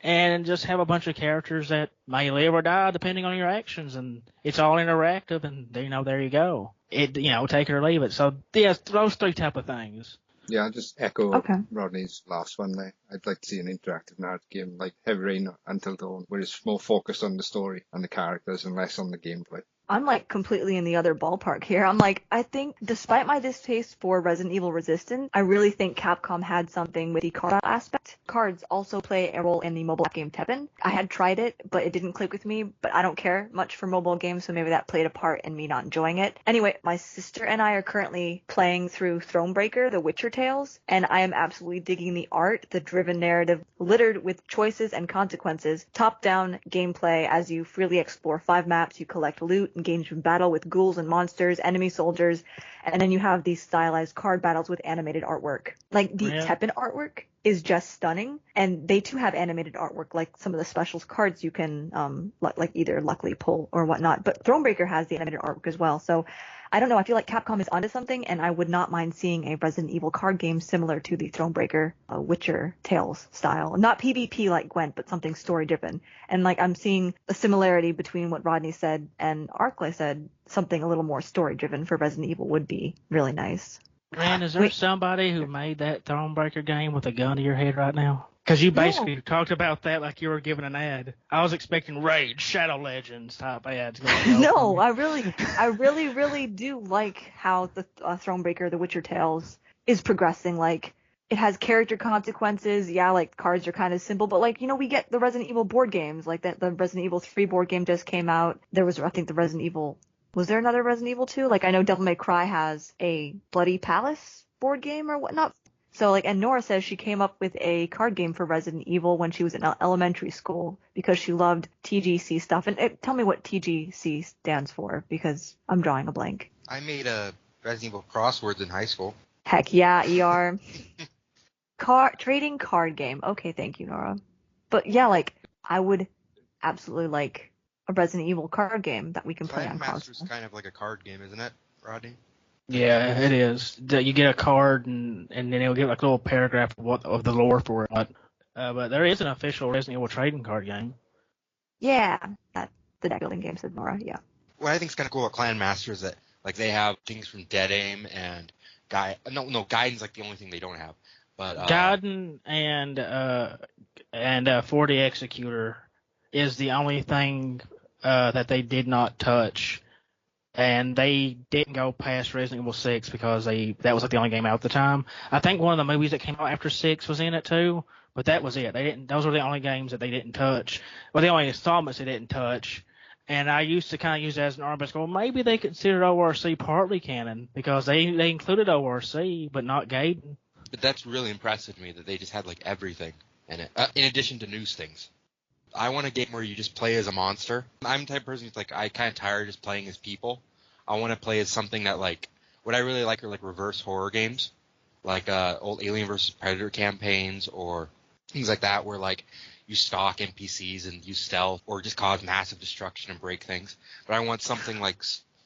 S3: and just have a bunch of characters that may live or die depending on your actions, and it's all interactive, and there you go. Take it or leave it. So yeah, those three type of things.
S5: Yeah, I'll just echo Rodney's last one there. I'd like to see an interactive narrative game like Heavy Rain Until Dawn, where it's more focused on the story and the characters and less on the gameplay.
S2: I'm like completely in the other ballpark here. I'm like, I think despite my distaste for Resident Evil Resistance, I really think Capcom had something with the card aspect. Cards also play a role in the mobile game Tekken. I had tried it, but it didn't click with me, but I don't care much for mobile games, so maybe that played a part in me not enjoying it. Anyway, my sister and I are currently playing through Thronebreaker, The Witcher Tales, and I am absolutely digging the art, the driven narrative, littered with choices and consequences, top-down gameplay as you freely explore 5 maps, you collect loot, engage in battle with ghouls and monsters, enemy soldiers, and then you have these stylized card battles with animated artwork. Like, the Tekken artwork is just stunning, and they too have animated artwork, like some of the specials cards you can like either luckily pull or whatnot. But Thronebreaker has the animated artwork as well, so I don't know. I feel like Capcom is onto something, and I would not mind seeing a Resident Evil card game similar to the Thronebreaker Witcher Tales style. Not PvP like Gwent, but something story-driven. And like I'm seeing a similarity between what Rodney said and Arklay said. Something a little more story-driven for Resident Evil would be really nice.
S3: Man, is there somebody who made that Thronebreaker game with a gun to your head right now? Because you basically talked about that like you were giving an ad. I was expecting Rage, Shadow Legends type ads.
S2: No, I really do like how the Thronebreaker, The Witcher Tales, is progressing. Like, it has character consequences. Yeah, like, cards are kind of simple, but like, we get the Resident Evil board games. Like, the Resident Evil 3 board game just came out. There was, I think, the Resident Evil... Was there another Resident Evil 2? Like, I know Devil May Cry has a Bloody Palace board game or whatnot. So, like, and Nora says she came up with a card game for Resident Evil when she was in elementary school because she loved TGC stuff. And tell me what TGC stands for, because I'm drawing a blank.
S4: I made a Resident Evil crosswords in high school.
S2: Heck yeah, ER. Trading card game. Okay, thank you, Nora. But yeah, like, I would absolutely like a Resident Evil card game that we can play on console.
S4: Master's kind of like a card game, isn't it, Rodney?
S3: Yeah, it is. You get a card, and then it'll get like a little paragraph of the lore for it. But there is an official Resident Evil trading card game.
S2: Yeah, that's the deck building game, said Nora. Yeah.
S4: What I think is kind of cool about Clan Master is that like they have things from Dead Aim and Gaiden's like the only thing they don't have. But
S3: Gaiden and 4D Executor is the only thing that they did not touch. And they didn't go past Resident Evil 6 because that was like the only game out at the time. I think one of the movies that came out after 6 was in it too, but that was it. Those were the only games that they didn't touch. Well, the only installments they didn't touch. And I used to kind of use that as an argument. Well, maybe they considered ORC partly canon because they included ORC, but not Gaiden.
S4: But that's really impressive to me that they just had like everything in it, in addition to news things. I want a game where you just play as a monster. I'm the type of person who's like, I kind of tired of just playing as people. I want to play as something that like, what I really like are like reverse horror games, like old Alien vs. Predator campaigns or things like that where like you stalk NPCs and use stealth or just cause massive destruction and break things. But I want something like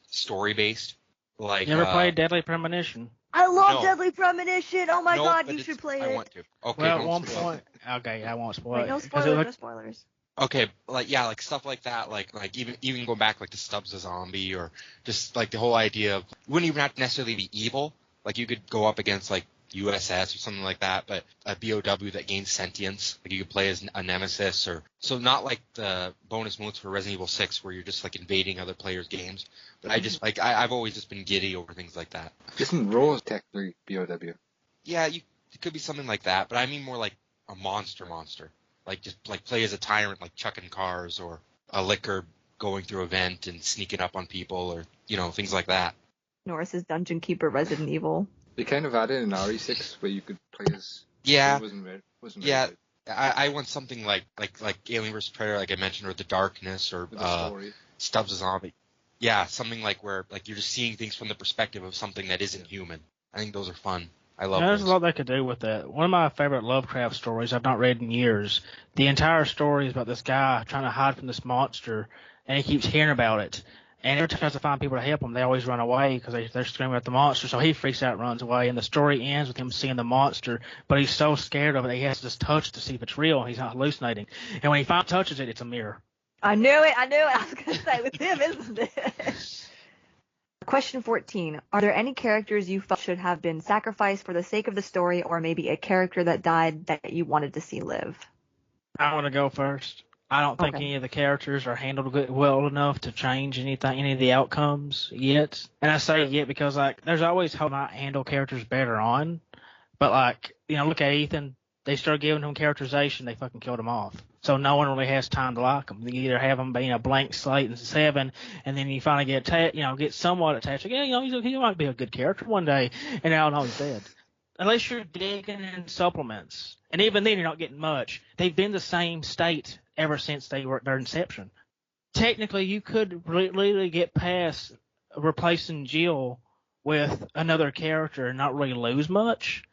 S4: story-based. Like,
S3: you ever played Deadly Premonition?
S2: I love
S4: No.
S2: Deadly Premonition. Oh my
S4: No,
S2: god,
S4: but
S2: you should play
S4: I
S2: it.
S4: want to. Okay,
S3: Well, at
S4: don't
S3: one
S4: spoil
S3: point, okay, I won't spoil
S2: Wait,
S3: it.
S2: no
S3: 'Cause it
S2: spoilers,
S3: looked-
S2: no spoilers.
S4: Okay, like yeah, like stuff like that, like even going back like to Stubbs the Zombie or just like the whole idea of you wouldn't even have to necessarily be evil. Like you could go up against like USS or something like that, but a BOW that gains sentience. Like you could play as a nemesis or so not like the bonus modes for Resident Evil 6 where you're just like invading other players' games. But I just like I've always just been giddy over things like that.
S5: Isn't Rose technically BOW?
S4: Yeah, it could be something like that, but I mean more like a monster. Like just like play as a tyrant, like chucking cars or a liquor going through a vent and sneaking up on people or, things like that.
S2: Norris's Dungeon Keeper Resident Evil.
S5: They kind of added an RE6 where you could play as...
S4: Yeah.
S5: It wasn't very
S4: Yeah.
S5: good.
S4: I want something like Alien vs. Predator, like I mentioned, or The Darkness or
S5: With the story.
S4: Stubbs the Zombie. Yeah, something like where like you're just seeing things from the perspective of something that isn't human. I think those are fun. I love
S3: There's
S4: those.
S3: a lot they could do with that. One of my favorite Lovecraft stories I've not read in years. The entire story is about this guy trying to hide from this monster, and he keeps hearing about it. And every time he tries to find people to help him, they always run away because they're screaming at the monster. So he freaks out and runs away. And the story ends with him seeing the monster, but he's so scared of it that he has to just touch to see if it's real and he's not hallucinating. And when he finally touches it, it's a mirror.
S2: I knew it. I was going to say with him, isn't it? Question 14. Are there any characters you felt should have been sacrificed for the sake of the story, or maybe a character that died that you wanted to see live?
S3: I want to go first. I don't think
S2: Okay.
S3: any of the characters are handled well enough to change any of the outcomes yet. And I say yet because like there's always how might handle characters better on, but like look at Ethan. They started giving him characterization, they fucking killed him off. So no one really has time to like him. You either have him being a blank slate in 7, and then you finally get somewhat attached. Like, he might be a good character one day, and now no, he's dead. Unless you're digging in supplements, and even then you're not getting much. They've been the same state ever since their inception. Technically, you could literally get past replacing Jill with another character and not really lose much.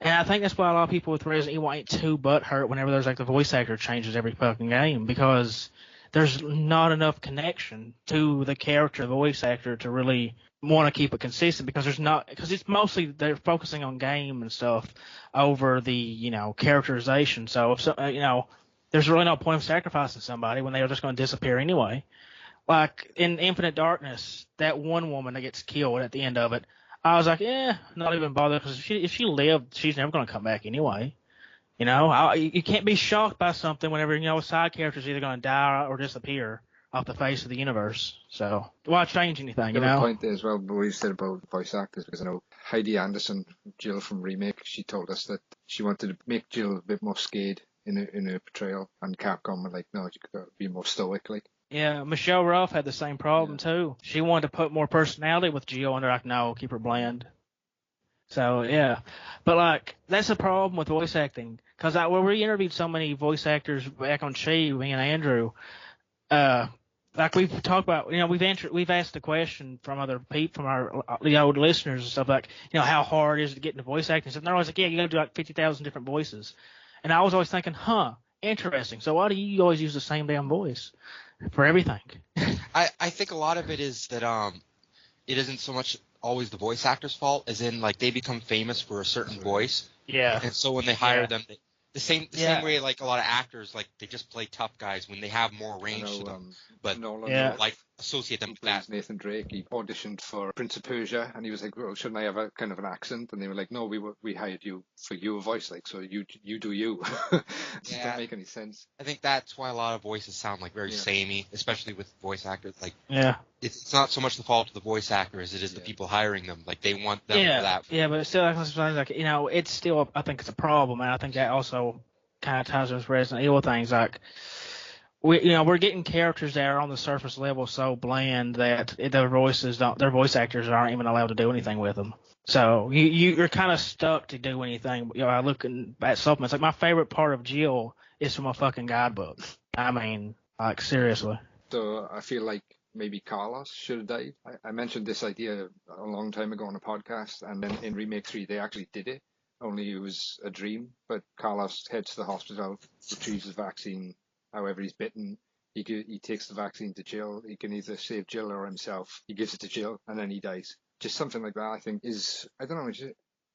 S3: And I think that's why a lot of people with Resident Evil ain't too butthurt whenever there's like the voice actor changes every fucking game, because there's not enough connection to the character, the voice actor, to really want to keep it consistent, because it's mostly they're focusing on game and stuff over the characterization. So if there's really no point of sacrificing somebody when they're just going to disappear anyway. Like in Infinite Darkness, that one woman that gets killed at the end of it, I was like, not even bother, because if she lived, she's never going to come back anyway. You can't be shocked by something whenever, a side character's either going to die or disappear off the face of the universe. So, why change anything,
S5: Got a point there as well, what you said about voice actors, because I know Heidi Anderson, Jill from Remake, she told us that she wanted to make Jill a bit more scared in her portrayal, and Capcom were like, no, you got to be more stoic, like.
S3: Yeah, Michelle Ruff had the same problem too. She wanted to put more personality with Jill, and they're like, no, keep her bland. So, yeah. But, like, that's the problem with voice acting. Because when we interviewed so many voice actors back on Chi, me and Andrew, like we've talked about, we've asked the question from other people, from our old listeners and stuff, like, how hard is it to get into voice acting? And they're always like, yeah, you got to do like 50,000 different voices. And I was always thinking, interesting. So why do you always use the same damn voice for everything?
S4: I think a lot of it is that it isn't so much always the voice actor's fault, as in like they become famous for a certain voice.
S3: Yeah.
S4: And so when they hire them, the same way like a lot of actors, like they just play tough guys when they have more range to them. But like associate them with that.
S5: Nathan Drake, he auditioned for Prince of Persia, and he was like, well, shouldn't I have a kind of an accent? And they were like, no, we hired you for your voice, like, so you do you. It doesn't make any sense.
S4: I think that's why a lot of voices sound like very samey, especially with voice actors. Like, it's not so much the fault of the voice actor as it is the people hiring them. Like, they want them for that.
S3: Yeah, but it's still, like, it's still, I think it's a problem, and I think that also kind of ties with Resident Evil things. Like, we're getting characters that are on the surface level so bland that their voice actors aren't even allowed to do anything with them. So you're kind of stuck to do anything. I looking at supplements. Like my favorite part of Jill is from a fucking guidebook. I mean, like seriously.
S5: So I feel like maybe Carlos should have died. I mentioned this idea a long time ago on a podcast, and then in Remake 3 they actually did it, only it was a dream. But Carlos heads to the hospital, retrieves the vaccine, however he's bitten. He takes the vaccine to Jill. He can either save Jill or himself. He gives it to Jill, and then he dies. Just something like that, I think, is, I don't know,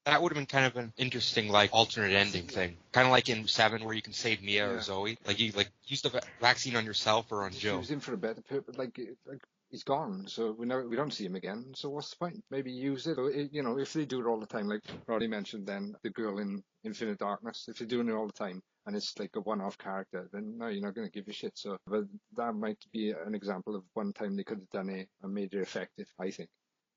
S4: that would have been kind of an interesting, like, alternate ending thing. Kind of like in 7 where you can save Mia or Zoe. Like, you use the vaccine on yourself or on Jill.
S5: He was in for a better purpose. Like he's gone, so we don't see him again. So what's the point? Maybe use it. Or, if they do it all the time, like Roddy mentioned then, the girl in Infinite Darkness, if they're doing it all the time and it's like a one-off character, then no, you're not going to give a shit. So, but that might be an example of one time they could have done a major effective, I think.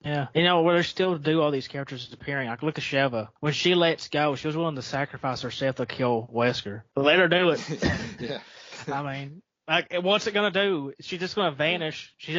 S3: Yeah, where they still do all these characters disappearing. Like, look at Sheva. When she lets go, she was willing to sacrifice herself to kill Wesker. But let her do it.
S5: Yeah.
S3: I mean, like, what's it going to do? She's just going to vanish. She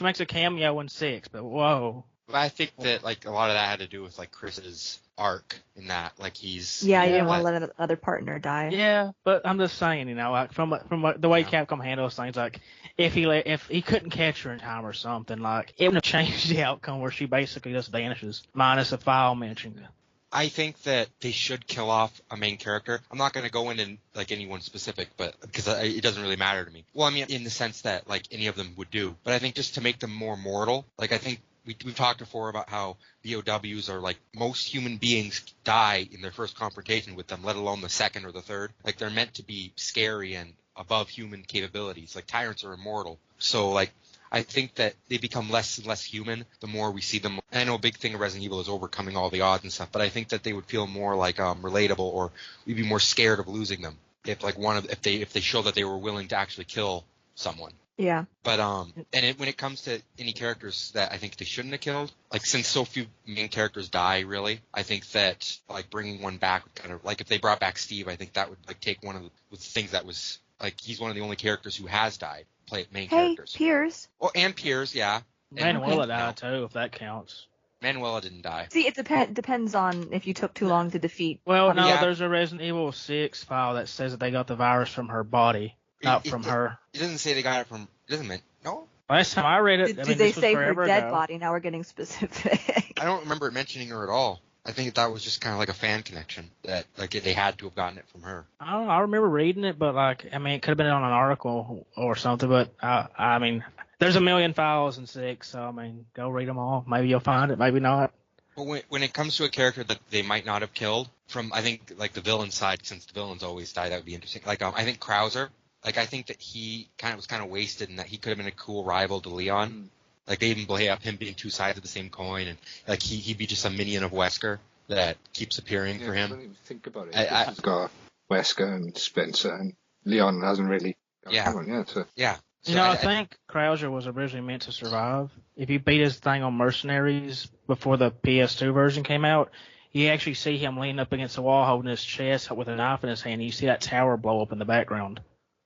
S3: makes a cameo in 6, but whoa.
S4: But I think that, like, a lot of that had to do with, like, Chris's arc in that. Like, he's...
S2: Yeah, you didn't want to let another partner die.
S3: Yeah, but I'm just saying, like, from the way Capcom handles things, like, if he couldn't catch her in time or something, like, it would have changed the outcome where she basically just vanishes, minus a file mention.
S4: I think that they should kill off a main character. I'm not going to go into, like, anyone specific, but because it doesn't really matter to me. Well, I mean, in the sense that, like, any of them would do. But I think just to make them more mortal, like, I think we've talked before about how BOWs are like most human beings die in their first confrontation with them, let alone the second or the third. Like they're meant to be scary and above human capabilities. Like tyrants are immortal. So like I think that they become less and less human the more we see them. And I know a big thing of Resident Evil is overcoming all the odds and stuff, but I think that they would feel more like relatable, or we'd be more scared of losing them if they show that they were willing to actually kill someone.
S2: Yeah.
S4: But when it comes to any characters that I think they shouldn't have killed, like since so few main characters die, really, I think that like bringing one back would kind of like if they brought back Steve, I think that would like take one of the things that was like he's one of the only characters who has died, play main characters.
S2: Piers.
S4: Oh, and Piers, yeah.
S3: Manuela died too, if that counts.
S4: Manuela didn't die.
S2: See, it depends on if you took too long to defeat.
S3: Well, no, there's a Resident Evil 6 file that says that they got the virus from her body. Not from her.
S4: It doesn't say they got it from. It doesn't mean no.
S3: Last time I read it,
S2: Did they say her dead body? Now we're getting specific.
S4: I don't remember it mentioning her at all. I think that was just kind of like a fan connection that like they had to have gotten it from her.
S3: I don't know. I remember reading it, but like I mean, it could have been on an article or something. But I mean, there's a million files in 6, so I mean, go read them all. Maybe you'll find it, maybe not.
S4: But when it comes to a character that they might not have killed, from I think like the villain side, since the villains always die, that would be interesting. Like I think Krauser. Like, I think that he was kind of wasted and that he could have been a cool rival to Leon. Like, they even play up him being two sides of the same coin, and, like, he'd be just a minion of Wesker that keeps appearing for him.
S5: I don't even think about it. He's got Wesker and Spencer, and Leon hasn't really got one yet. So.
S4: Yeah.
S3: So I think Krauser was originally meant to survive. If you beat his thing on Mercenaries before the PS2 version came out, you actually see him leaning up against the wall holding his chest with a knife in his hand, and you see that tower blow up in the background.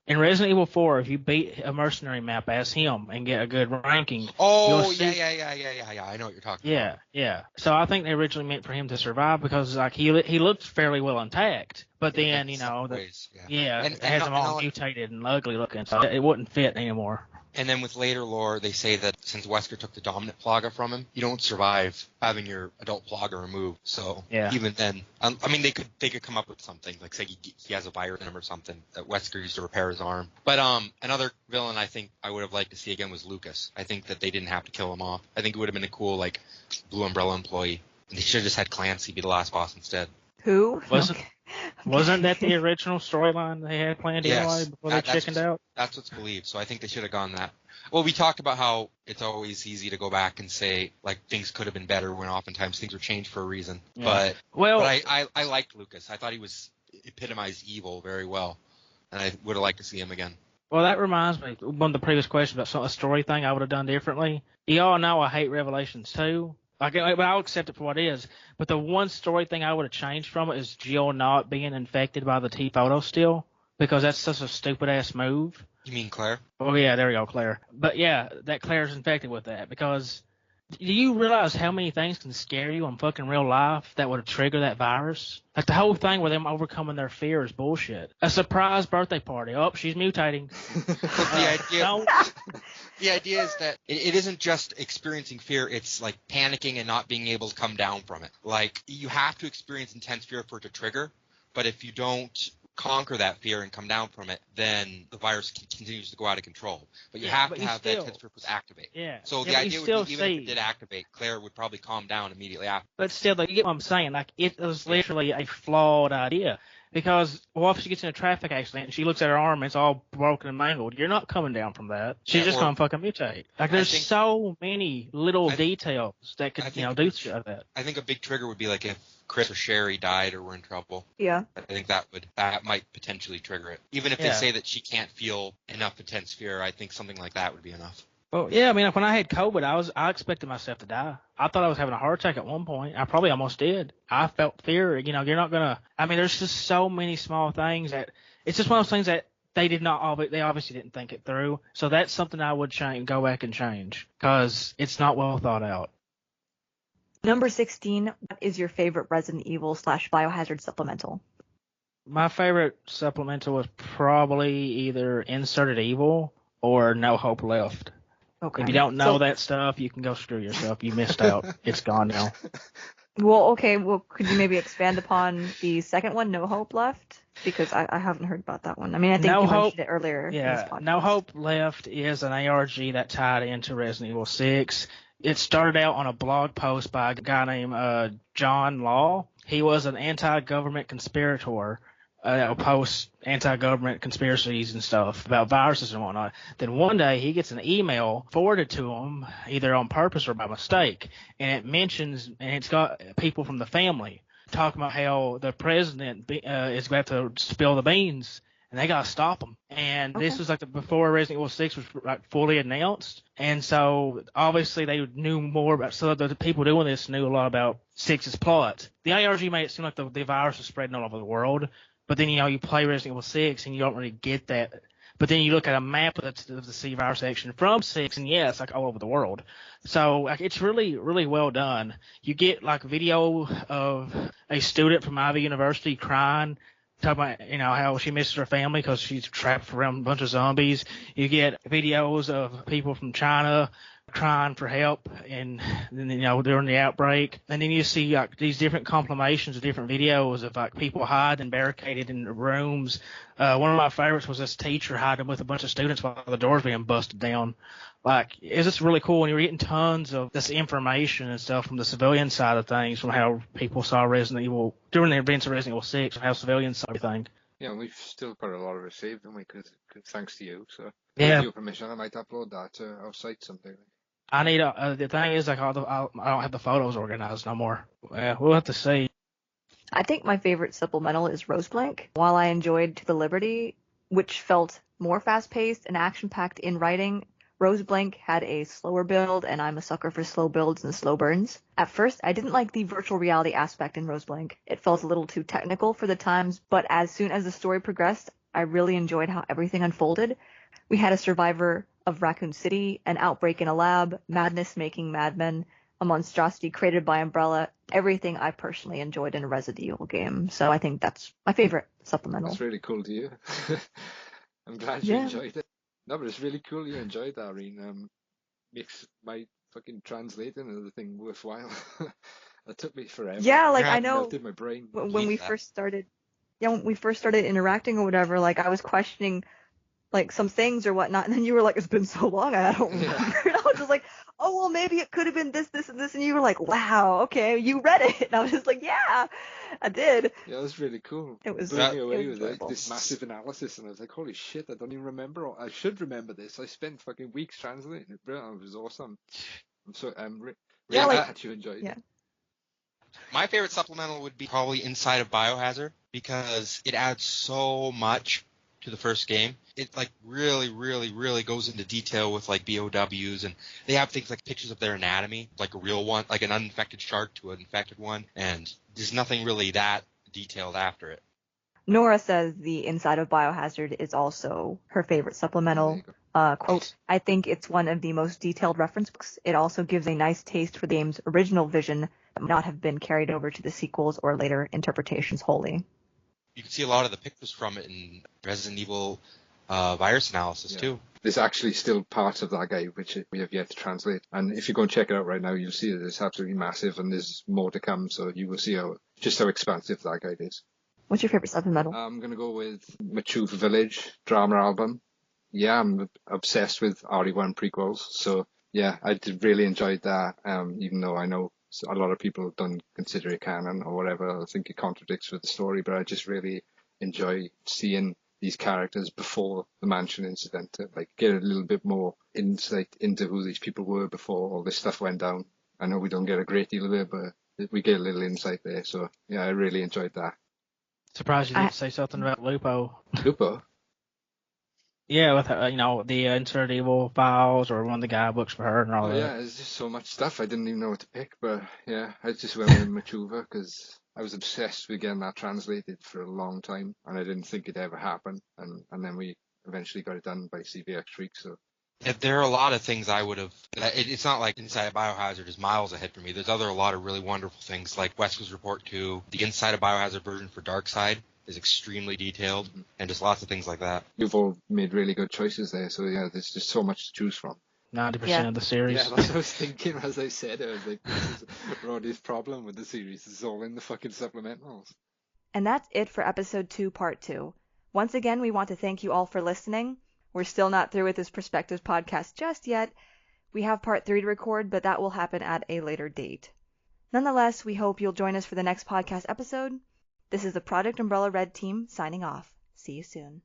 S3: In Resident Evil 4, if you beat a mercenary map as him and get a good ranking,
S4: you'll see... yeah. I know what you're talking about.
S3: Yeah. So I think they originally meant for him to survive because like he looked fairly well intact, but then it has him all mutated and ugly looking, so it wouldn't fit anymore.
S4: And then with later lore, they say that since Wesker took the dominant Plaga from him, you don't survive having your adult Plaga removed. So even then, I mean, they could come up with something, like say he has a virus in him or something that Wesker used to repair his arm. But another villain I think I would have liked to see again was Lucas. I think that they didn't have to kill him off. I think it would have been a cool like Blue Umbrella employee. They should have just had Clancy be the last boss instead.
S2: Who?
S3: Wasn't that the original storyline they had planned anyway before they chickened out? That's
S4: what's believed. So I think they should have gone that. Well, we talked about how it's always easy to go back and say like things could have been better when oftentimes things are changed for a reason. Yeah. But I liked Lucas. I thought he epitomized evil very well, and I would have liked to see him again.
S3: Well, that reminds me one of the previous questions about a story thing I would have done differently. Y'all know I hate Revelations 2. But I'll accept it for what it is. But the one story thing I would have changed from it is Jill not being infected by the T-Photo still, because that's such a stupid-ass move.
S4: You mean Claire?
S3: Oh yeah, there we go, Claire. But yeah, that Claire's infected with that because do you realize how many things can scare you in fucking real life that would trigger that virus? Like the whole thing with them overcoming their fear is bullshit. A surprise birthday party. Oh, she's mutating.
S4: The idea is that it isn't just experiencing fear, it's like panicking and not being able to come down from it. Like, you have to experience intense fear for it to trigger, but if you don't conquer that fear and come down from it, then the virus continues to go out of control. But you have to have that intense fear to activate.
S3: Yeah.
S4: So the idea would be, even if it did activate, Claire would probably calm down immediately after.
S3: But still, like, you get what I'm saying. Like, it was literally a flawed idea. Because what if she gets in a traffic accident and she looks at her arm and it's all broken and mangled? You're not coming down from that. She's just going to fucking mutate. Like, there's so many little details that could, do shit like that.
S4: I think a big trigger would be like if Chris or Sherry died or were in trouble.
S2: Yeah.
S4: I think that might potentially trigger it. Even if they say that she can't feel enough intense fear, I think something like that would be enough.
S3: Well, yeah, I mean, like when I had COVID, I expected myself to die. I thought I was having a heart attack at one point. I probably almost did. I felt fear. You're not gonna. I mean, there's just so many small things that it's just one of those things that they obviously didn't think it through. So that's something I would go back and change because it's not well thought out.
S2: Number 16, what is your favorite Resident Evil / Biohazard supplemental?
S3: My favorite supplemental was probably either Inserted Evil or No Hope Left.
S2: Okay.
S3: If you don't know that stuff, you can go screw yourself. You missed out. It's gone now.
S2: Well, okay. Well, could you maybe expand upon the second one, No Hope Left? Because I haven't heard about that one. I mean, I think you mentioned it earlier.
S3: Yeah,
S2: in this podcast.
S3: No Hope Left is an ARG that tied into Resident Evil 6. It started out on a blog post by a guy named John Law. He was an anti-government conspirator that would post anti-government conspiracies and stuff about viruses and whatnot. Then one day he gets an email forwarded to him, either on purpose or by mistake, and it mentions, and it's got people from the family talking about how the president is going to have to spill the beans, and they got to stop him. And this was like before Resident Evil 6 was like fully announced. And so obviously they knew more about, so the people doing this knew a lot about 6's plot. The ARG made it seem like the virus was spreading all over the world. But then, you play Resident Evil 6 and you don't really get that. But then you look at a map of the C virus section from 6 and it's like all over the world. So like, it's really, really well done. You get like video of a student from Ivy University crying, talking about, how she misses her family because she's trapped around a bunch of zombies. You get videos of people from China crying for help and during the outbreak. And then you see like these different compilations of different videos of like people hiding and barricaded in rooms. One of my favorites was this teacher hiding with a bunch of students while the doors being busted down. Like, it's just really cool, and you're getting tons of this information and stuff from the civilian side of things, from how people saw Resident Evil during the events of Resident Evil 6, and how civilians saw everything.
S5: Yeah, we've still got a lot of it saved, haven't we? Cause thanks to you. So,
S3: with
S5: your permission, I might upload that to our site someday.
S3: I need the thing is, like, I don't have the photos organized no more. Yeah, we'll have to see.
S2: I think my favorite supplemental is Roseblink. While I enjoyed To the Liberty, which felt more fast-paced and action-packed in writing, Roseblink had a slower build, and I'm a sucker for slow builds and slow burns. At first, I didn't like the virtual reality aspect in Roseblink. It felt a little too technical for the times, but as soon as the story progressed, I really enjoyed how everything unfolded. We had a survivor of Raccoon City, an outbreak in a lab, madness making madmen, a monstrosity created by Umbrella, everything I personally enjoyed in a Resident Evil game. So I think that's my favorite supplemental.
S5: That's really cool to you. I'm glad you enjoyed it. No, but it's really cool you enjoyed that, Reen. Makes my fucking translating of the thing worthwhile. That took me forever.
S2: Yeah, like I know
S5: melted my brain.
S2: when we first started interacting or whatever, like I was questioning like some things or whatnot, and then you were like, it's been so long, I don't remember. And I was just like, oh, well, maybe it could have been this, this, and this, and you were like, wow, okay, you read it. And I was just like, yeah, I did.
S5: Yeah, that was really cool.
S2: It was
S5: blew me away
S2: with
S5: this massive analysis, and I was like, holy shit, I don't even remember. I should remember this. I spent fucking weeks translating it. Brilliant. It was awesome. I'm so really glad you enjoyed it.
S4: My favorite supplemental would be probably Inside of Biohazard, because it adds so much to the first game. It like really, really, really goes into detail with like BOWs, and they have things like pictures of their anatomy, like a real one, like an uninfected shark to an infected one, and there's nothing really that detailed after it.
S2: Nora says the inside of Biohazard is also her favorite supplemental. Quote, I think it's one of the most detailed reference books. It also gives a nice taste for the game's original vision that might not have been carried over to the sequels or later interpretations wholly.
S4: You can see a lot of the pictures from it in Resident Evil virus analysis too.
S5: There's actually still parts of that guide which we have yet to translate. And if you go and check it out right now, you'll see that it's absolutely massive and there's more to come. So you will see how expansive that guide is.
S2: What's your favorite supplemental?
S5: I'm going to go with Machuva Village drama album. Yeah, I'm obsessed with RE1 prequels. So yeah, I did really enjoyed that. Even though I know a lot of people don't consider it canon or whatever. I think it contradicts with the story, but I just really enjoy seeing these characters before the mansion incident to like get a little bit more insight into who these people were before all this stuff went down. I know we don't get a great deal of it, but we get a little insight there. So yeah, I really enjoyed that.
S3: Surprised you didn't say something about Lupo.
S5: Lupo?
S3: Yeah, with the Insert Evil files or one of the guidebooks for her and all that.
S5: Yeah, there's just so much stuff I didn't even know what to pick, but yeah, I just went with Machuva because I was obsessed with getting that translated for a long time, and I didn't think it'd ever happen, and then we eventually got it done by CVX Freak. So
S4: there are a lot of things I would have. It's not like Inside of Biohazard is miles ahead for me. There's a lot of really wonderful things like Wesker's Report 2, the Inside of Biohazard version for Darkside is extremely detailed, and just lots of things like that.
S5: You've all made really good choices there, so yeah, there's just so much to choose from.
S3: 90% of the series.
S5: Yeah, that's what I was thinking as I said it. I was like, this is Roddy's problem with the series. It's all in the fucking supplementals.
S2: And that's it for episode 2, part 2. Once again, we want to thank you all for listening. We're still not through with this Perspectives podcast just yet. We have part 3 to record, but that will happen at a later date. Nonetheless, we hope you'll join us for the next podcast episode. This is the Project Umbrella Red team signing off. See you soon.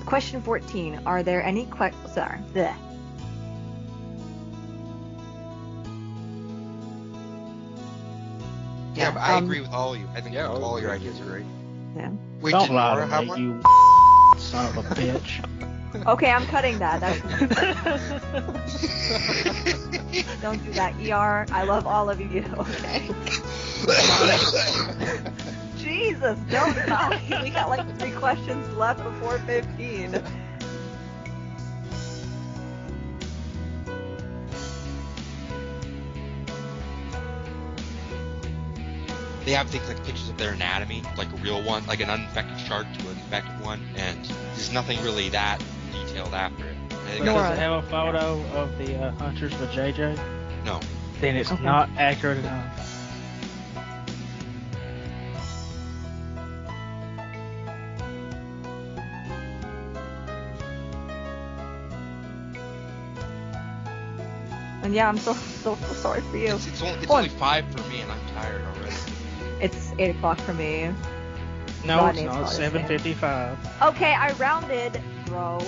S2: Question 14. Are there any Sorry. Bleh.
S4: Yeah, but I agree with all of you. I think all your ideas are great.
S2: Yeah.
S4: Wait,
S3: Don't
S4: did
S3: lie
S4: Nora
S3: to
S4: have
S3: me,
S4: one?
S3: you son of a bitch.
S2: Okay, I'm cutting that. Don't do that, ER. I love all of you. Okay. Jesus, don't die. We got like 3 questions left before 15.
S4: They have things like pictures of their anatomy, like a real one, like an uninfected shark to an infected one, and there's nothing really that detailed after it.
S3: Does it have a photo of the hunters with JJ?
S4: No.
S3: Then it's not accurate enough.
S2: And yeah, I'm so sorry for you.
S4: It's only 5 for me, and I'm tired already.
S2: It's 8 o'clock for me.
S3: No,
S2: Rodney,
S3: it's not.
S2: it's probably the same.
S3: 7:55.
S2: Okay, I rounded, bro.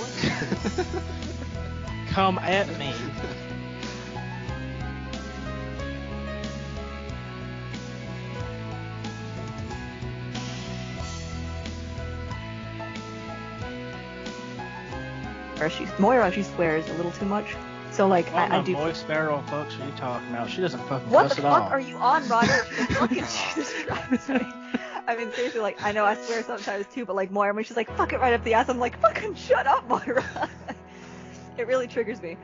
S3: Come at me.
S2: Moira, she swears a little too much. So like,
S3: What
S2: I do.
S3: moist barrel fucks are you talking about? She doesn't fucking
S2: What
S3: cuss
S2: the
S3: at
S2: fuck
S3: all.
S2: are you on, Roger? Fucking Jesus Christ. I mean, seriously, like, I know I swear sometimes too, but like Moira, when she's like, fuck it right up the ass, I'm like, fucking shut up, Moira. It really triggers me.